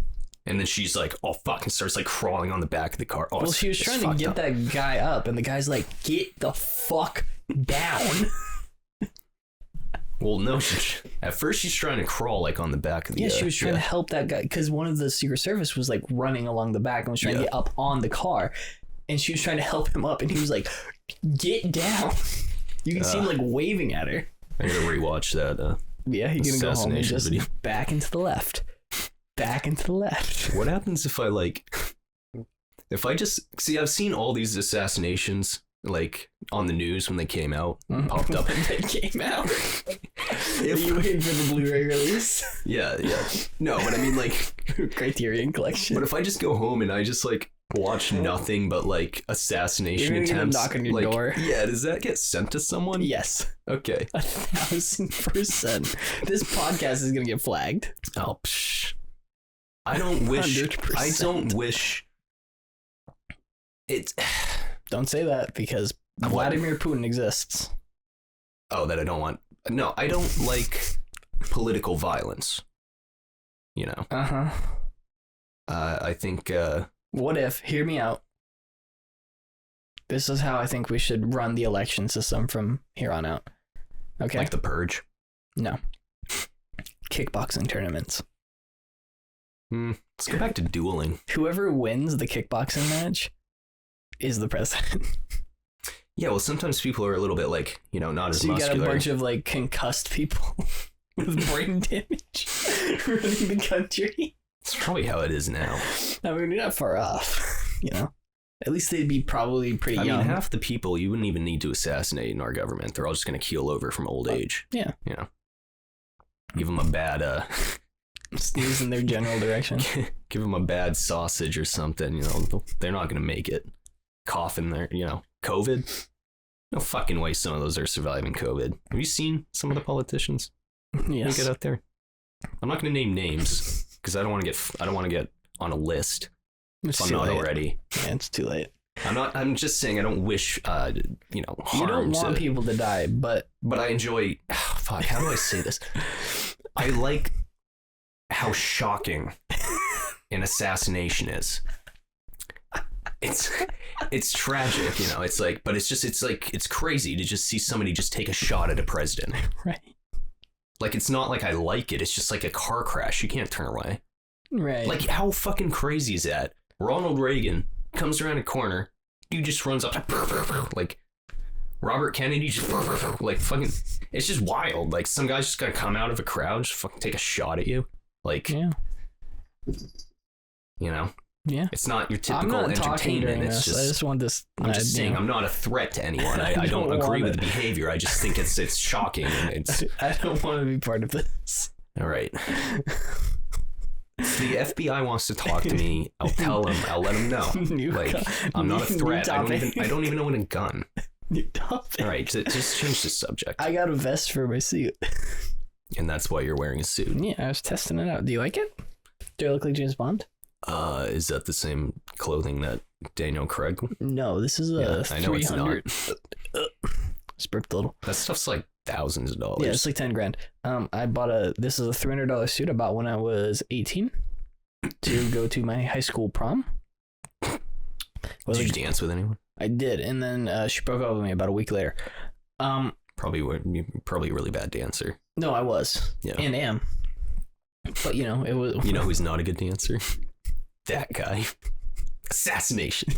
and then she's like, oh fuck, and starts like crawling on the back of the car. Oh, Well, she was it's trying to fucked get up. that guy up, and the guy's like, "Get the fuck down!" Well, no, at first she's trying to crawl like on the back of the. Yeah, she was trying yeah. to help that guy because one of the Secret Service was like running along the back and was trying to Yeah. get up on the car, and she was trying to help him up, and he was like, "Get down!" You can see him like waving at her. I gotta rewatch that. Yeah, he's gonna go home and Assassination just video. back into the left. back and to the left. What happens if I just see? I've seen all these assassinations like on the news when they came out, popped up. When they came out. Are you waiting for the Blu-ray release? Yeah. No, but I mean like Criterion Collection. But if I just go home and I just like watch nothing but like assassination You're gonna attempts, knock on your door. Yeah, does that get sent to someone? Yes. Okay. 1,000%. This podcast is gonna get flagged. Oh, I don't wish. 100%. I don't wish. It's. Don't say that because Vladimir Putin exists. Oh, that I don't want. No, I don't like political violence. You know. I think. What if? Hear me out. This is how I think we should run the election system from here on out. Okay. Like the Purge. No. Kickboxing tournaments. Let's go back to dueling. Whoever wins the kickboxing match is the president. Yeah, well, sometimes people are a little bit like, not as so you muscular. got a bunch of like concussed people with brain damage running the country. It's probably how it is now. I mean, you're not far off, At least they'd be probably pretty young. I mean, half the people you wouldn't even need to assassinate in our government. They're all just going to keel over from old age. Yeah. Give them a bad... sneeze in their general direction. Give them a bad sausage or something, They're not going to make it. Cough in there, COVID. No fucking way some of those are surviving COVID. Have you seen some of the politicians? Yes. Get out there. I'm not going to name names because I don't want to get on a list. It's if I'm too not late. already. Yeah, it's too late. I'm just saying I don't wish, harm. You don't want people to die, but I enjoy. Fuck, how do I say this? I like how shocking an assassination is. It's tragic, It's like, but it's crazy to just see somebody just take a shot at a president. Right. Like, it's not like I like it. It's just like a car crash. You can't turn away. Right. Like, how fucking crazy is that? Ronald Reagan comes around a corner. Dude just runs up. Like, Robert Kennedy just, like, fucking. It's just wild. Like, some guy's just gonna come out of a crowd, just fucking take a shot at you. Like, yeah. Yeah. It's not your typical I'm not entertainment. It's just, I just want this. I'm just saying, I'm not a threat to anyone. I don't agree with the behavior. I just think it's shocking. And it's. I don't want to be part of this. All right. If the FBI wants to talk to me, I'll tell them. I'll let them know. I'm not a threat. I don't even own a gun. New topic. All right, just change the subject. I got a vest for my suit. And that's why you're wearing a suit. Yeah, I was testing it out. Do you like it? Do I look like James Bond? Is that the same clothing that Daniel Craig? No, this is a 300. I know it's not. Spripped a little. That stuff's like thousands of dollars. Yeah, it's like $10,000. I bought this is a $300 suit I bought when I was 18 to go to my high school prom. Did you dance with anyone? I did, and then she broke up with me about a week later. Probably a really bad dancer. No, I was. Yeah. And am. But it was. You know who's not a good dancer? That guy. Assassination.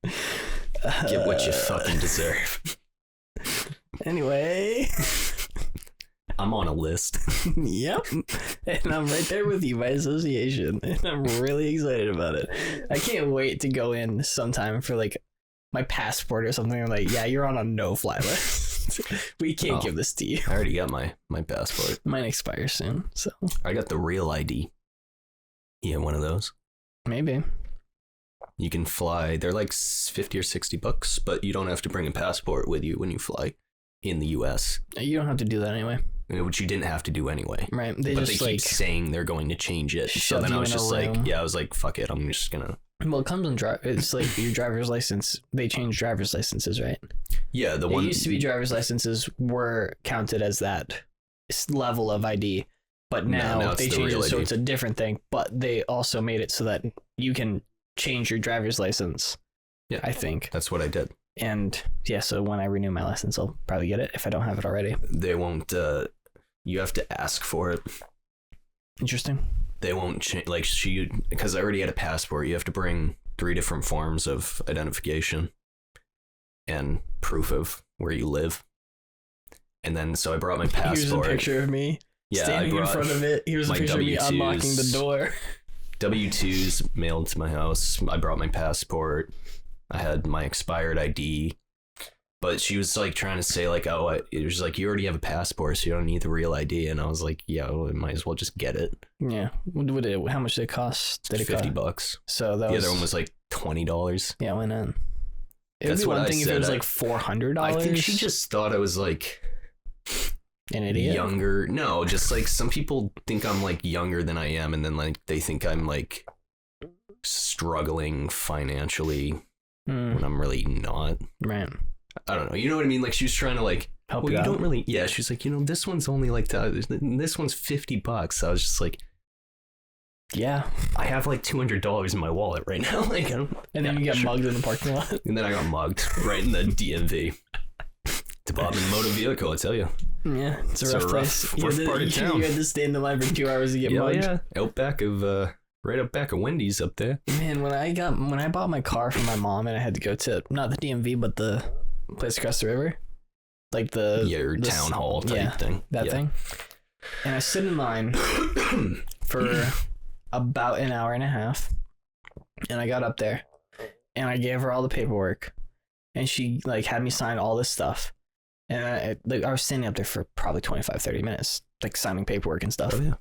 Get what you fucking deserve. Anyway. I'm on a list. Yep. And I'm right there with you by association. And I'm really excited about it. I can't wait to go in sometime for like my passport or something. I'm like, yeah, you're on a no-fly list. We can't give this to you. I already got my passport. Mine expires soon, so. I got the real ID. You have one of those? Maybe. You can fly. They're like $50 or $60, but you don't have to bring a passport with you when you fly in the U.S. You don't have to do that anyway. Which you didn't have to do anyway. Right. But they keep saying they're going to change it. So then I was just like, I was like, fuck it. I'm just going to. Well, it comes on it's like your driver's license. They changed driver's licenses, right? Yeah, the one. It used to be driver's licenses were counted as that level of ID, but now they changed it so it's a different thing. But they also made it so that you can change your driver's license. Yeah, I think that's what I did. And yeah, so when I renew my license, I'll probably get it if I don't have it already. They won't. You have to ask for it. Interesting. They won't change. Like because I already had a passport. You have to bring 3 different forms of identification and proof of where you live. And then so I brought my passport. Here's a picture of me. Yeah, standing in front of it. He was my officially me unlocking the door. W-2s mailed to my house. I brought my passport. I had my expired ID. But she was like trying to say like, oh, it was like, you already have a passport, so you don't need the real ID. And I was like, yeah, well, I might as well just get it. Yeah. How much did it cost? Did it $50. So the other one was like $20. Yeah, why not? It That's would be what one I thing if said. it was like $400. I think she just thought I was like an idiot. Younger. No, just like some people think I'm like younger than I am, and then like they think I'm like struggling financially when I'm really not. Right. I don't know. You know what I mean? Like she was trying to like help well, you you out. don't really. Yeah, she's like, this one's only like this one's $50. I was just like, yeah, I have like $200 in my wallet right now. Like, I don't. And then you get mugged in the parking lot. And then I got mugged right in the DMV. Department of Motor Vehicle, I tell you. Yeah, it's a rough place. Rough part of town. You had to stay in the line for 2 hours to get mugged. Yeah, out back of right up back of Wendy's up there. Man, when I bought my car for my mom and I had to go to not the DMV but the place across the river, like your town hall type thing. That thing. And I stood in line for about an hour and a half, and I got up there, and I gave her all the paperwork, and she like had me sign all this stuff, and I was standing up there for probably 25-30 minutes, like signing paperwork and stuff. Oh yeah.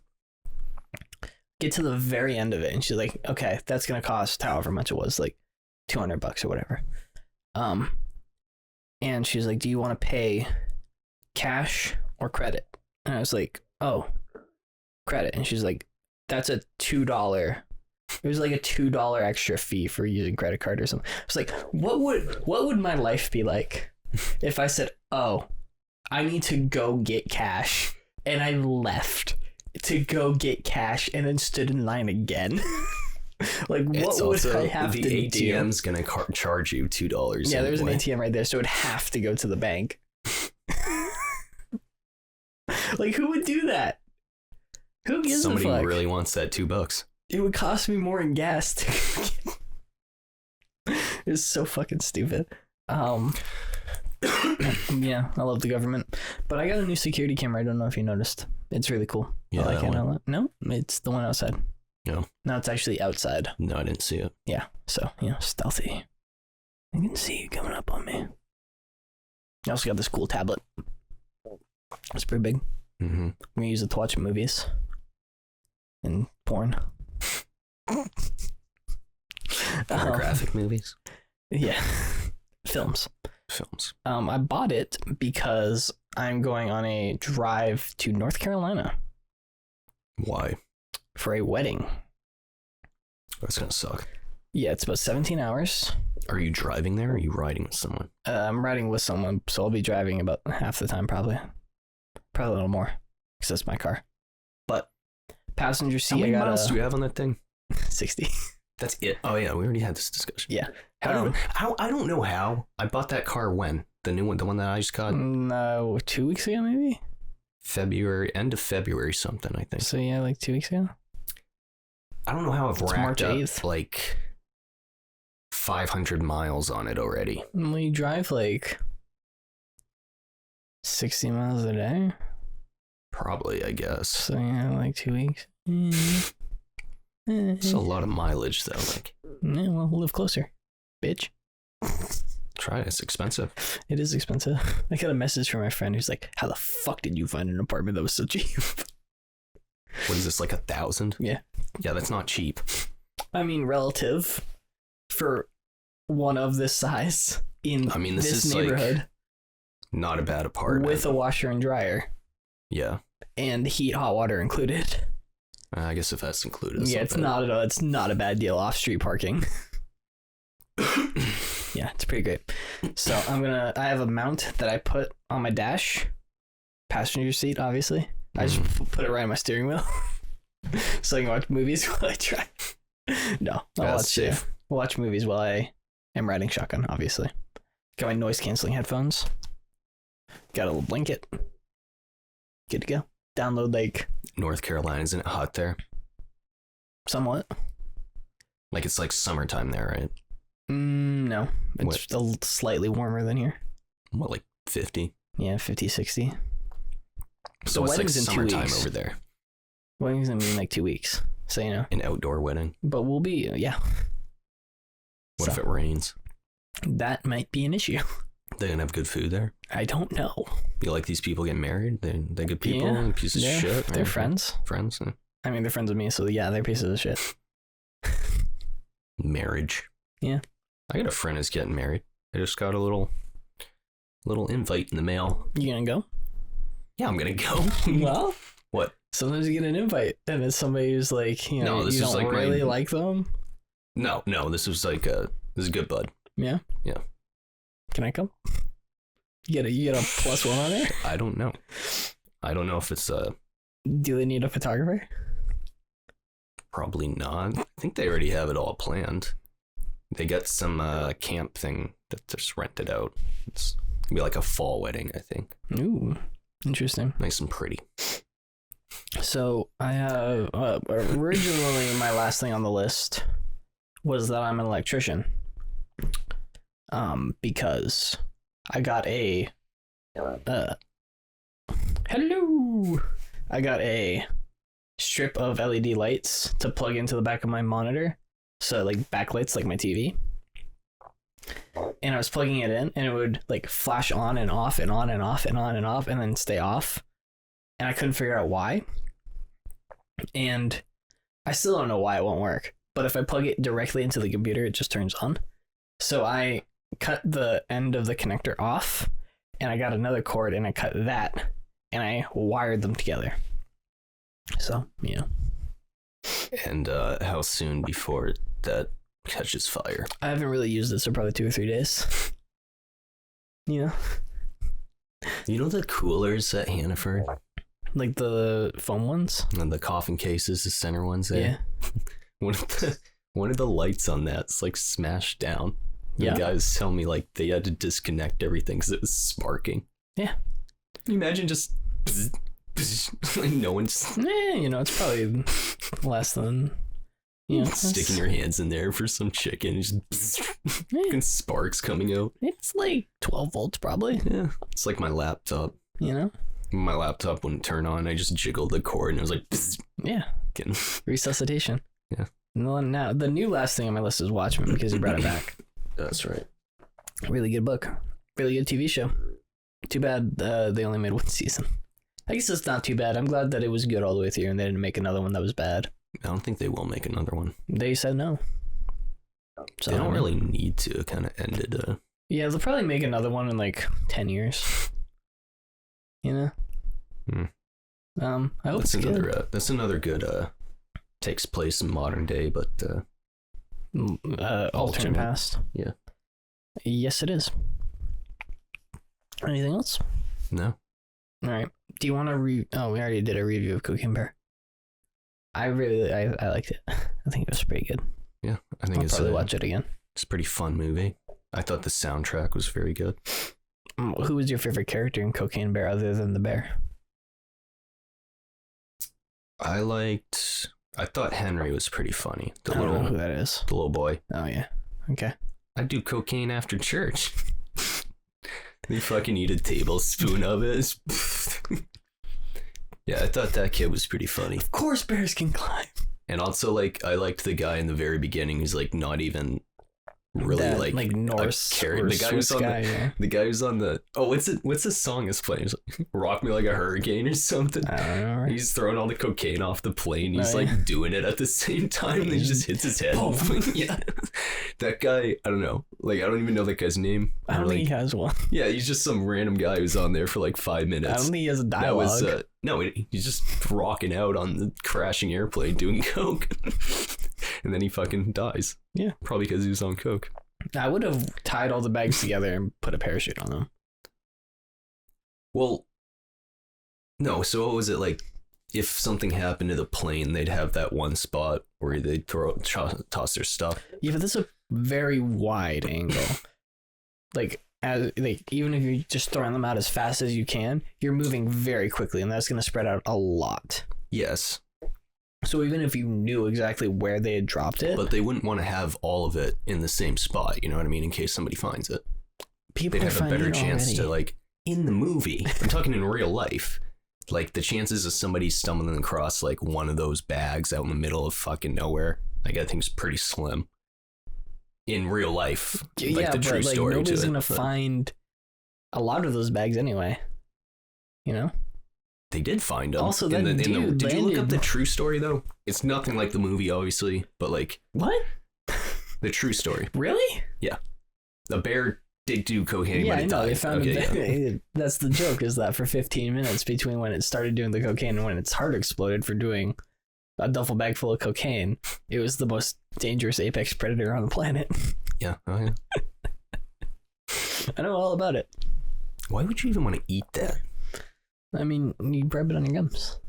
Get to the very end of it, and she's like, okay, that's gonna cost however much it was, like $200 or whatever. And she's like, do you want to pay cash or credit? And I was like, oh, credit. And she's like, that's a $2. It was like a $2 extra fee for using credit card or something. I was like, what would my life be like if I said, oh, I need to go get cash, and I left to go get cash and then stood in line again? Like, what would I have to do? The ATM's gonna charge you $2. Yeah, there's an ATM right there, so it would have to go to the bank. Like, who would do that? Who gives a fuck? Somebody really wants that $2. It would cost me more in gas to It's so fucking stupid. Yeah, I love the government. But I got a new security camera. I don't know if you noticed. It's really cool. Yeah, I like it a lot. No, it's the one outside. No. No, it's actually outside. No, I didn't see it. Yeah, so, stealthy. I can see you coming up on me. I also got this cool tablet. It's pretty big. Mm-hmm. I'm gonna use it to watch movies and porn. Pornographic movies? Yeah. Films. I bought it because I'm going on a drive to North Carolina. Why? For a wedding. That's gonna suck. Yeah, it's about 17 hours. Are you driving there or are you riding with someone? I'm riding with someone, so I'll be driving about half the time probably. Probably a little more, because that's my car. But passenger seat, How many I got miles do you have on that thing? 60. That's it. Oh yeah, we already had this discussion. Yeah. I don't know how. I bought that car when? The new one, the one that I just got? No, 2 weeks ago maybe? End of February something, I think. So yeah, like 2 weeks ago? I don't know how I've racked March up 8th. like 500 miles on it already. Well, you drive like 60 miles a day? Probably, I guess. So yeah, like 2 weeks. It's a lot of mileage though. Like, yeah, well, we'll live closer, bitch. try it. It's expensive. It is expensive. I got a message from my friend who's like, how the fuck did you find an apartment that was so cheap? What is this, like 1,000? Yeah. Yeah, that's not cheap. I mean, relative for one of this size in this is neighborhood. Like not a bad apartment. With a washer and dryer. Yeah. And heat, hot water included. I guess if that's included. Yeah, it's not a bad deal. Off street parking. Yeah, it's pretty great. So I have a mount that I put on my dash, passenger seat, obviously. I just put it right on my steering wheel, so I can watch movies while I drive. No, I'll watch movies while I am riding shotgun. Obviously, got my noise canceling headphones. Got a little blanket. Good to go. Download like North Carolina. Isn't it hot there? Somewhat. Like it's like summertime there, right? No, it's slightly warmer than here. What, like 50? Yeah, 50, 60. So The it's like wedding's in 2 summertime weeks. over there. Wedding's gonna be in like 2 weeks. So, you know. An outdoor wedding. But we'll be, yeah. What So, if it rains? that might be an issue. They gonna have good food there. I don't know. You like these people getting married? They good people? Yeah, Pieces of shit? They're Or friends. Friends? I mean, they're friends with me, so yeah, they're pieces of shit. Marriage. Yeah. I got a friend who's getting married. I just got a little invite in the mail. You gonna go? Yeah, I'm gonna go. Well, What? sometimes you get an invite, and it's somebody who's like, you know, No, this you is don't like really my- like them. No, this was like this is good, bud. Yeah. Yeah. Can I come? You get a plus one on there. I don't know. I don't know if it's Do they need a photographer? probably not. I think they already have it all planned. They got some camp thing that just rented out. It's gonna be like a fall wedding, I think. Ooh, interesting. Nice and pretty. So I have originally my last thing on the list was that I'm an electrician. Because I got a hello. I got a strip of LED lights to plug into the back of my monitor, so like backlights like my TV. And I was plugging it in, and it would like flash on and off and on and off and on and off, and then stay off. And I couldn't figure out why. And I still don't know why it won't work. But if I plug it directly into the computer, it just turns on. So I cut the end of the connector off, and I got another cord, and I cut that, and I wired them together. So, yeah. And how soon before that catches fire? I haven't really used it, so probably 2 or 3 days. You know? You know the coolers at Hannaford? Like the foam ones? And the coffin cases, the center ones there? Yeah. One of the lights on that's like smashed down. Yeah. The guys tell me like they had to disconnect everything because it was sparking. Yeah. Can you imagine just like no one's You know, it's probably less than, you know, sticking your hands in there for some chicken, just fucking sparks coming out. It's like 12 volts probably, Yeah, it's like my laptop. you know? My laptop wouldn't turn on. I just jiggled the cord and it was like, Yeah. getting... Resuscitation. Yeah. Now, the new last thing on my list is Watchmen because you brought it back. That's right. Really good book. Really good TV show. Too bad they only made one season. I guess it's not too bad. I'm glad that it was good all the way through and they didn't make another one that was bad. I don't think they will make another one. They said no. So, They don't really need to. Kind of ended. Yeah, they'll probably make another one in like 10 years. You know? I hope That's it's another. good. That's another good. Takes place in modern day, but Alternate alternate. past. Yeah. Yes, it is. Anything else? no. All right. Do you want to Oh, we already did a review of Cocaine Bear. I liked it. I think it was pretty good. Yeah, I think I'll it's probably watch it again. It's a pretty fun movie. I thought the soundtrack was very good. Who was your favorite character in Cocaine Bear other than the bear? I thought Henry was pretty funny. The I don't know who little that is. the little boy. Oh yeah. Okay. I do cocaine after church. They fucking eat a tablespoon of it. Yeah, I thought that kid was pretty funny. Of course, bears can climb. And also, like, I liked the guy in the very beginning who's like not even really That, like Norse character. or The guy who's Swiss on guy. Yeah. the guy who's on the what's the song is playing? It's like, Rock Me Like a Hurricane or something. I don't know. Right? He's throwing all the cocaine off the plane. He's Oh, yeah. like doing it at the same time. And he just hits his head. Boom. Yeah, that guy. I don't know. Like I don't even know that guy's name. I don't Or, think like, he has one. yeah, he's just some random guy who's on there for like 5 minutes. I don't think he has a That dialogue. was no, he's just rocking out on the crashing airplane doing coke, and then he fucking dies. Yeah. Probably because he was on coke. I would have tied all the bags together and put a parachute on them. Well, no. So what was it like? If something happened to the plane, they'd have that one spot where they'd toss their stuff. Yeah, but this is a very wide angle. Like even if you're just throwing them out as fast as you can, you're moving very quickly, and that's going to spread out a lot. Yes, So even if you knew exactly where they had dropped it, but they wouldn't want to have all of it in the same spot. You know what I mean? In case somebody finds it, people they'd are have a finding better it chance already. to like in the movie. I'm talking in real life. like the chances of somebody stumbling across like one of those bags out in the middle of fucking nowhere, like I think is pretty slim. In real life, like the true story. Nobody's gonna find a lot of those bags anyway. You know. They did find them. Also, did you look up the true story though? It's nothing like the movie, obviously, but like what? The true story. Really? Yeah. The bear did do cocaine, yeah, but it died. They found it. That's the joke, is that for 15 minutes between when it started doing the cocaine and when its heart exploded for doing a duffel bag full of cocaine, it was the most dangerous apex predator on the planet. Yeah. Oh, yeah. I know all about it. Why would you even want to eat that? I mean, you grab it on your gums,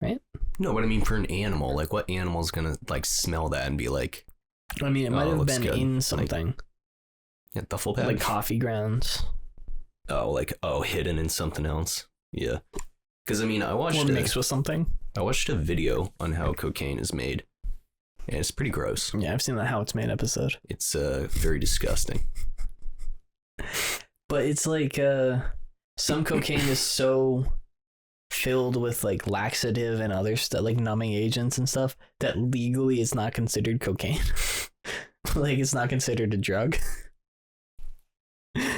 right? No, but I mean for an animal, like what animal's gonna like smell that and be like? I mean, it might have been good. In something. Like, yeah, duffel bag. Like coffee grounds. Hidden in something else. Yeah. Because I mean, or mixed with something. I watched a video on how cocaine is made, and it's pretty gross. Yeah, I've seen that How It's Made episode. It's very disgusting. But it's like some cocaine is so filled with like laxative and other stuff, like numbing agents and stuff, that legally it's not considered cocaine. Like it's not considered a drug.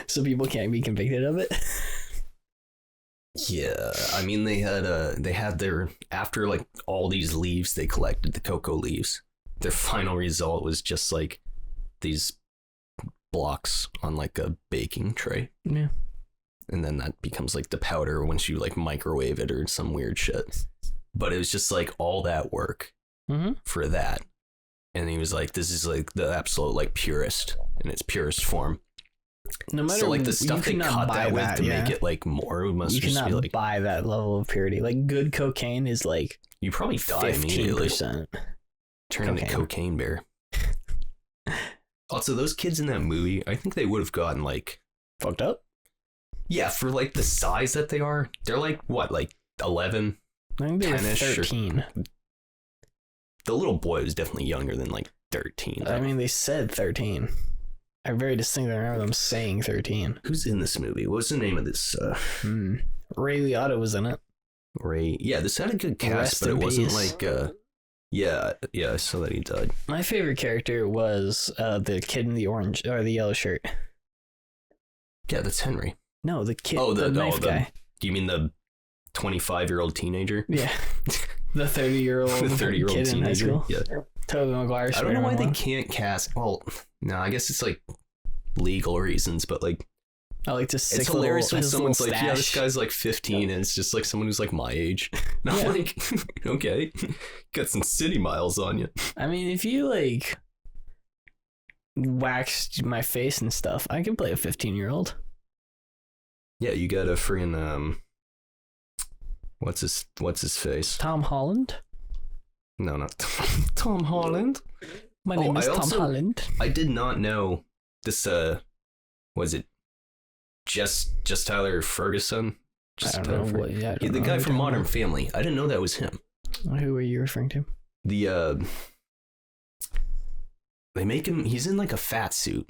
So people can't be convicted of it. Yeah, I mean they had their, after like all these leaves they collected, the cocoa leaves, their final result was just like these blocks on like a baking tray. Yeah. And then that becomes like the powder once you like microwave it or some weird shit. But it was just like all that work for that. And he was like, this is like the absolute like purest in its purest form. No matter, so like the stuff they cut that with to make it like more, it must just be like, buy that level of purity. Like good cocaine is like you probably die immediately. 15%. Turn into cocaine bear. Also, those kids in that movie, I think they would have gotten like fucked up. Yeah, for like the size that they are, they're like what, like 11, I think they were 10-ish, 13. The little boy was definitely younger than like 13. I mean, they said 13. I very distinctly remember them saying 13. Who's in this movie? What's the name of this? Ray Liotta was in it. Ray. Yeah, this had a good cast, but it wasn't like. Yeah, I saw that he died. My favorite character was the kid in the orange or the yellow shirt. Yeah, that's Henry. No, the kid. Oh, the knife guy. Do you mean the 25-year-old teenager? Yeah, the 30-year-old. The 30-year-old kid teenager. In high school. Yeah. Tobey Maguire. I don't know why they can't cast. Well, no, I guess it's like legal reasons, but like. I like to. It's hilarious when someone's like, "Yeah, this guy's like 15," and it's just like someone who's like my age. And I'm like, "Okay, got some city miles on you." I mean, if you like waxed my face and stuff, I can play a 15-year-old. Yeah, you got a freaking what's his face? Tom Holland? No, not Tom Holland. My name is Tom Holland. I did not know this. Was it just Tyler Ferguson? I don't know. The guy from Modern Family. I didn't know that was him. Who are you referring to? They make him. He's in like a fat suit.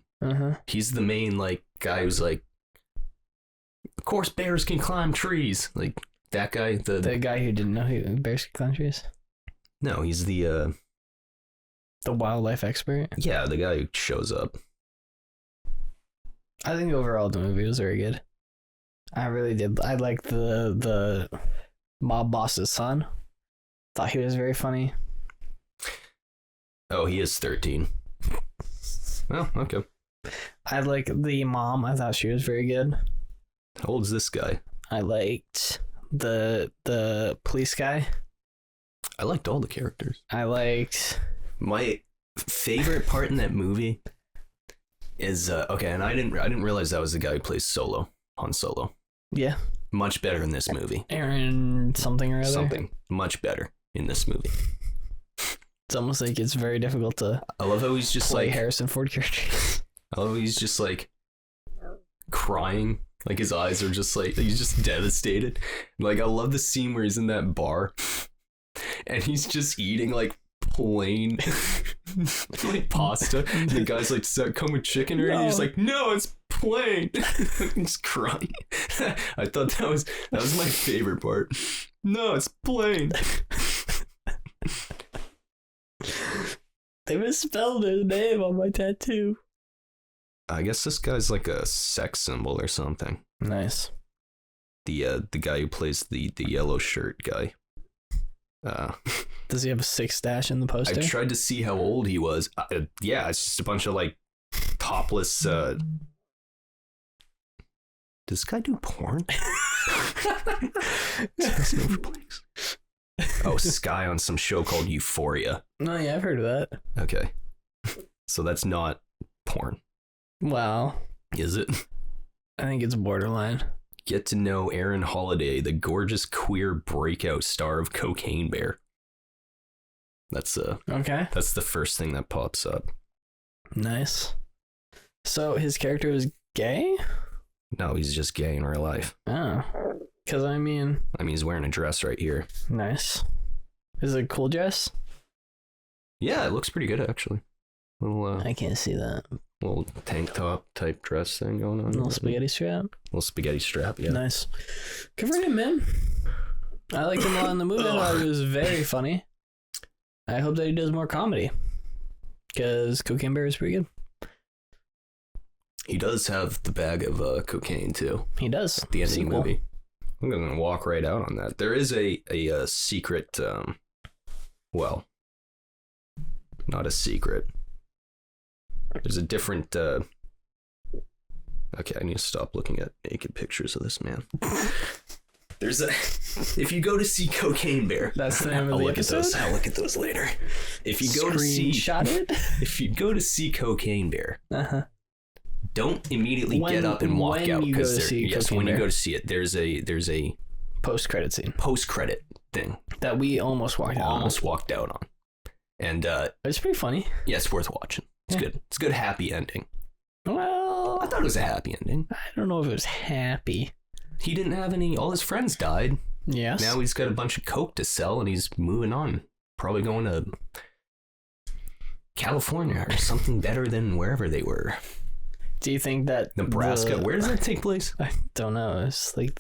He's the main like guy who's like, of course bears can climb trees. Like that guy. The guy who didn't know who bears can climb trees. No, he's the wildlife expert. Yeah, the guy who shows up. I think overall the movie was very good. I really did. I liked the mob boss's son. Thought he was very funny. Oh, he is 13. Oh, okay. I like the mom. I thought she was very good. How old is this guy? I liked the police guy. I liked all the characters. I liked my favorite part in that movie is okay, and I didn't realize that was the guy who plays Han Solo. Yeah. Much better in this movie. Aaron something or other. Something much better in this movie. It's almost like it's very difficult to. I love how he's just play like Harrison Ford characters. I love how he's just like crying. Like his eyes are just like he's just devastated. Like I love the scene where he's in that bar and he's just eating like plain like pasta. And the guy's like, does that come with chicken? Or he's like, no, it's plane. He's crying. I thought that was my favorite part. No, it's plane. They misspelled his name on my tattoo. I guess this guy's like a sex symbol or something. Nice. The guy who plays the yellow shirt guy. Does he have a 6 stash in the poster? I tried to see how old he was. Yeah, it's just a bunch of like topless. Does this guy do porn? Oh, Sky on some show called Euphoria. Oh yeah, I've heard of that. Okay, so that's not porn. Wow. Is it? I think it's borderline. Get to know Erin Holiday, the gorgeous queer breakout star of Cocaine Bear. That's okay. That's the first thing that pops up. Nice. So his character is gay? No, he's just gay in real life. Oh. Because I mean, he's wearing a dress right here. nice. Is it a cool dress? Yeah, it looks pretty good actually. Little I can't see that. little tank top type dress thing going on. Little spaghetti strap. Little spaghetti strap, yeah. Nice. Good for him, man. I liked him a lot in the movie. I thought it was very funny. I hope that he does more comedy. Because Cocaine Bear is pretty good. He does have the bag of cocaine too. He does. At the end Sequel. of the movie. I'm gonna walk right out on that. There is a secret. Well, not a secret. There's a different. Okay, I need to stop looking at naked pictures of this man. There's a. If you go to see Cocaine Bear, That's the name of the episode? I'll look at those later. If you go to see, Screenshotted? if you go to see Cocaine Bear, Uh-huh. don't immediately get up and walk when out you go to see yes, Cocaine when you Bear. go to see it, there's a Post-credit scene. post-credit thing. That we almost walked out on. Almost walked out on, and It's pretty funny. yeah, it's worth watching. It's Yeah. good. It's a good happy ending. Well, I thought it was a happy ending. I don't know if it was happy. He didn't have any. All his friends died. Yes. Now he's got a bunch of coke to sell, and he's moving on. Probably going to California or something better than wherever they were. Do you think that Nebraska. Where does that take place? I don't know. It's like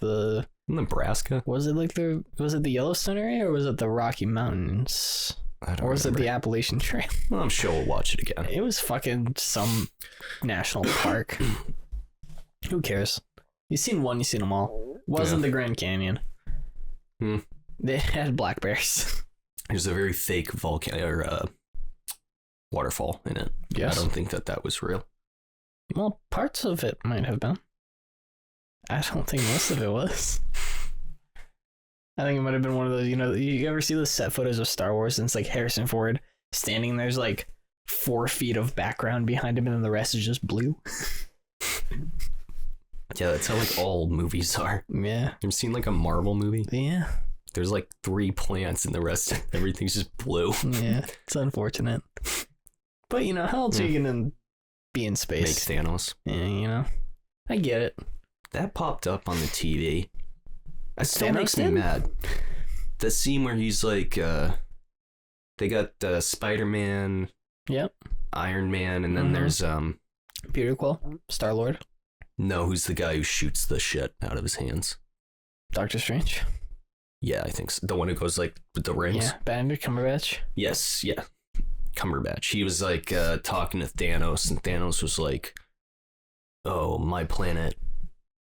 Nebraska. was it the Yellowstone area or was it the Rocky Mountains? I don't Or was it remember. the Appalachian Trail? Well, I'm sure we'll watch it again. It was fucking some national park. Who cares? You've seen one, you've seen them all. Wasn't Yeah. the Grand Canyon. Hmm. They had black bears. There's a very fake volcano or waterfall in it. Yes. I don't think that was real. Well, parts of it might have been. I don't think most of it was. I think it might have been one of those, you ever see the set footage of Star Wars and it's like Harrison Ford standing there's like 4 feet of background behind him and then the rest is just blue? Yeah, that's how like all movies are. Yeah. You've seen like a Marvel movie? Yeah. There's like 3 plants and the rest, everything's just blue. Yeah. It's unfortunate. But how else are you gonna be in Make space? Thanos. Yeah, I get it. That popped up on the TV. That still Thanos makes me did? mad. The scene where he's like, they got Spider-Man, Yep. Iron Man, and then Mhm. there's Peter Quill, Star-Lord, no, who's the guy who shoots the shit out of his hands? Doctor Strange. Yeah, I think so. The one who goes like with the rings. Yeah, Benedict Cumberbatch. Yes, yeah. Cumberbatch. He was like talking to Thanos, and Thanos was like, "Oh, my planet,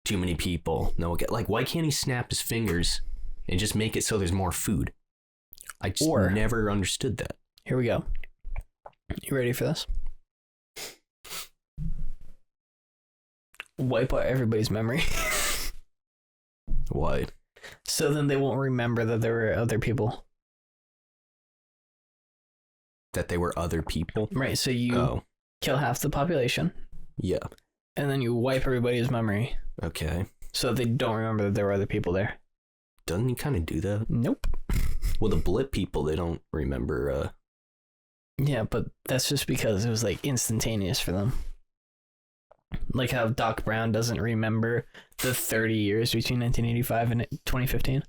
too many people. No, like why can't he snap his fingers and just make it so there's more food?" I just Or- never understood that. Here we go. You ready for this? Wipe out everybody's memory. Why? So then they won't remember that there were other people. That they were other people? Right, so you Oh, kill half the population, yeah. and then you wipe everybody's memory Okay. so that they don't remember that there were other people there. Doesn't he kind of do that? Nope. Well, the blip people, they don't remember. Yeah, but that's just because it was like instantaneous for them. Like how Doc Brown doesn't remember the 30 years between 1985 and 2015.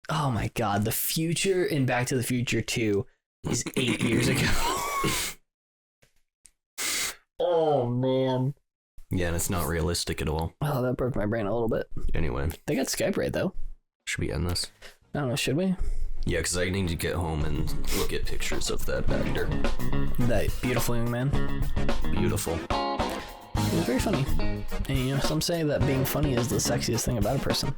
Oh my god, the future in Back to the Future 2 is 8 years ago. Oh man. Yeah, and it's not realistic at all. Oh, that broke my brain a little bit. Anyway, They got Skype right though. should we end this? I don't know. Should we? Yeah, because I need to get home and look at pictures of that actor. That beautiful young man. Beautiful. He was very funny. And some say that being funny is the sexiest thing about a person.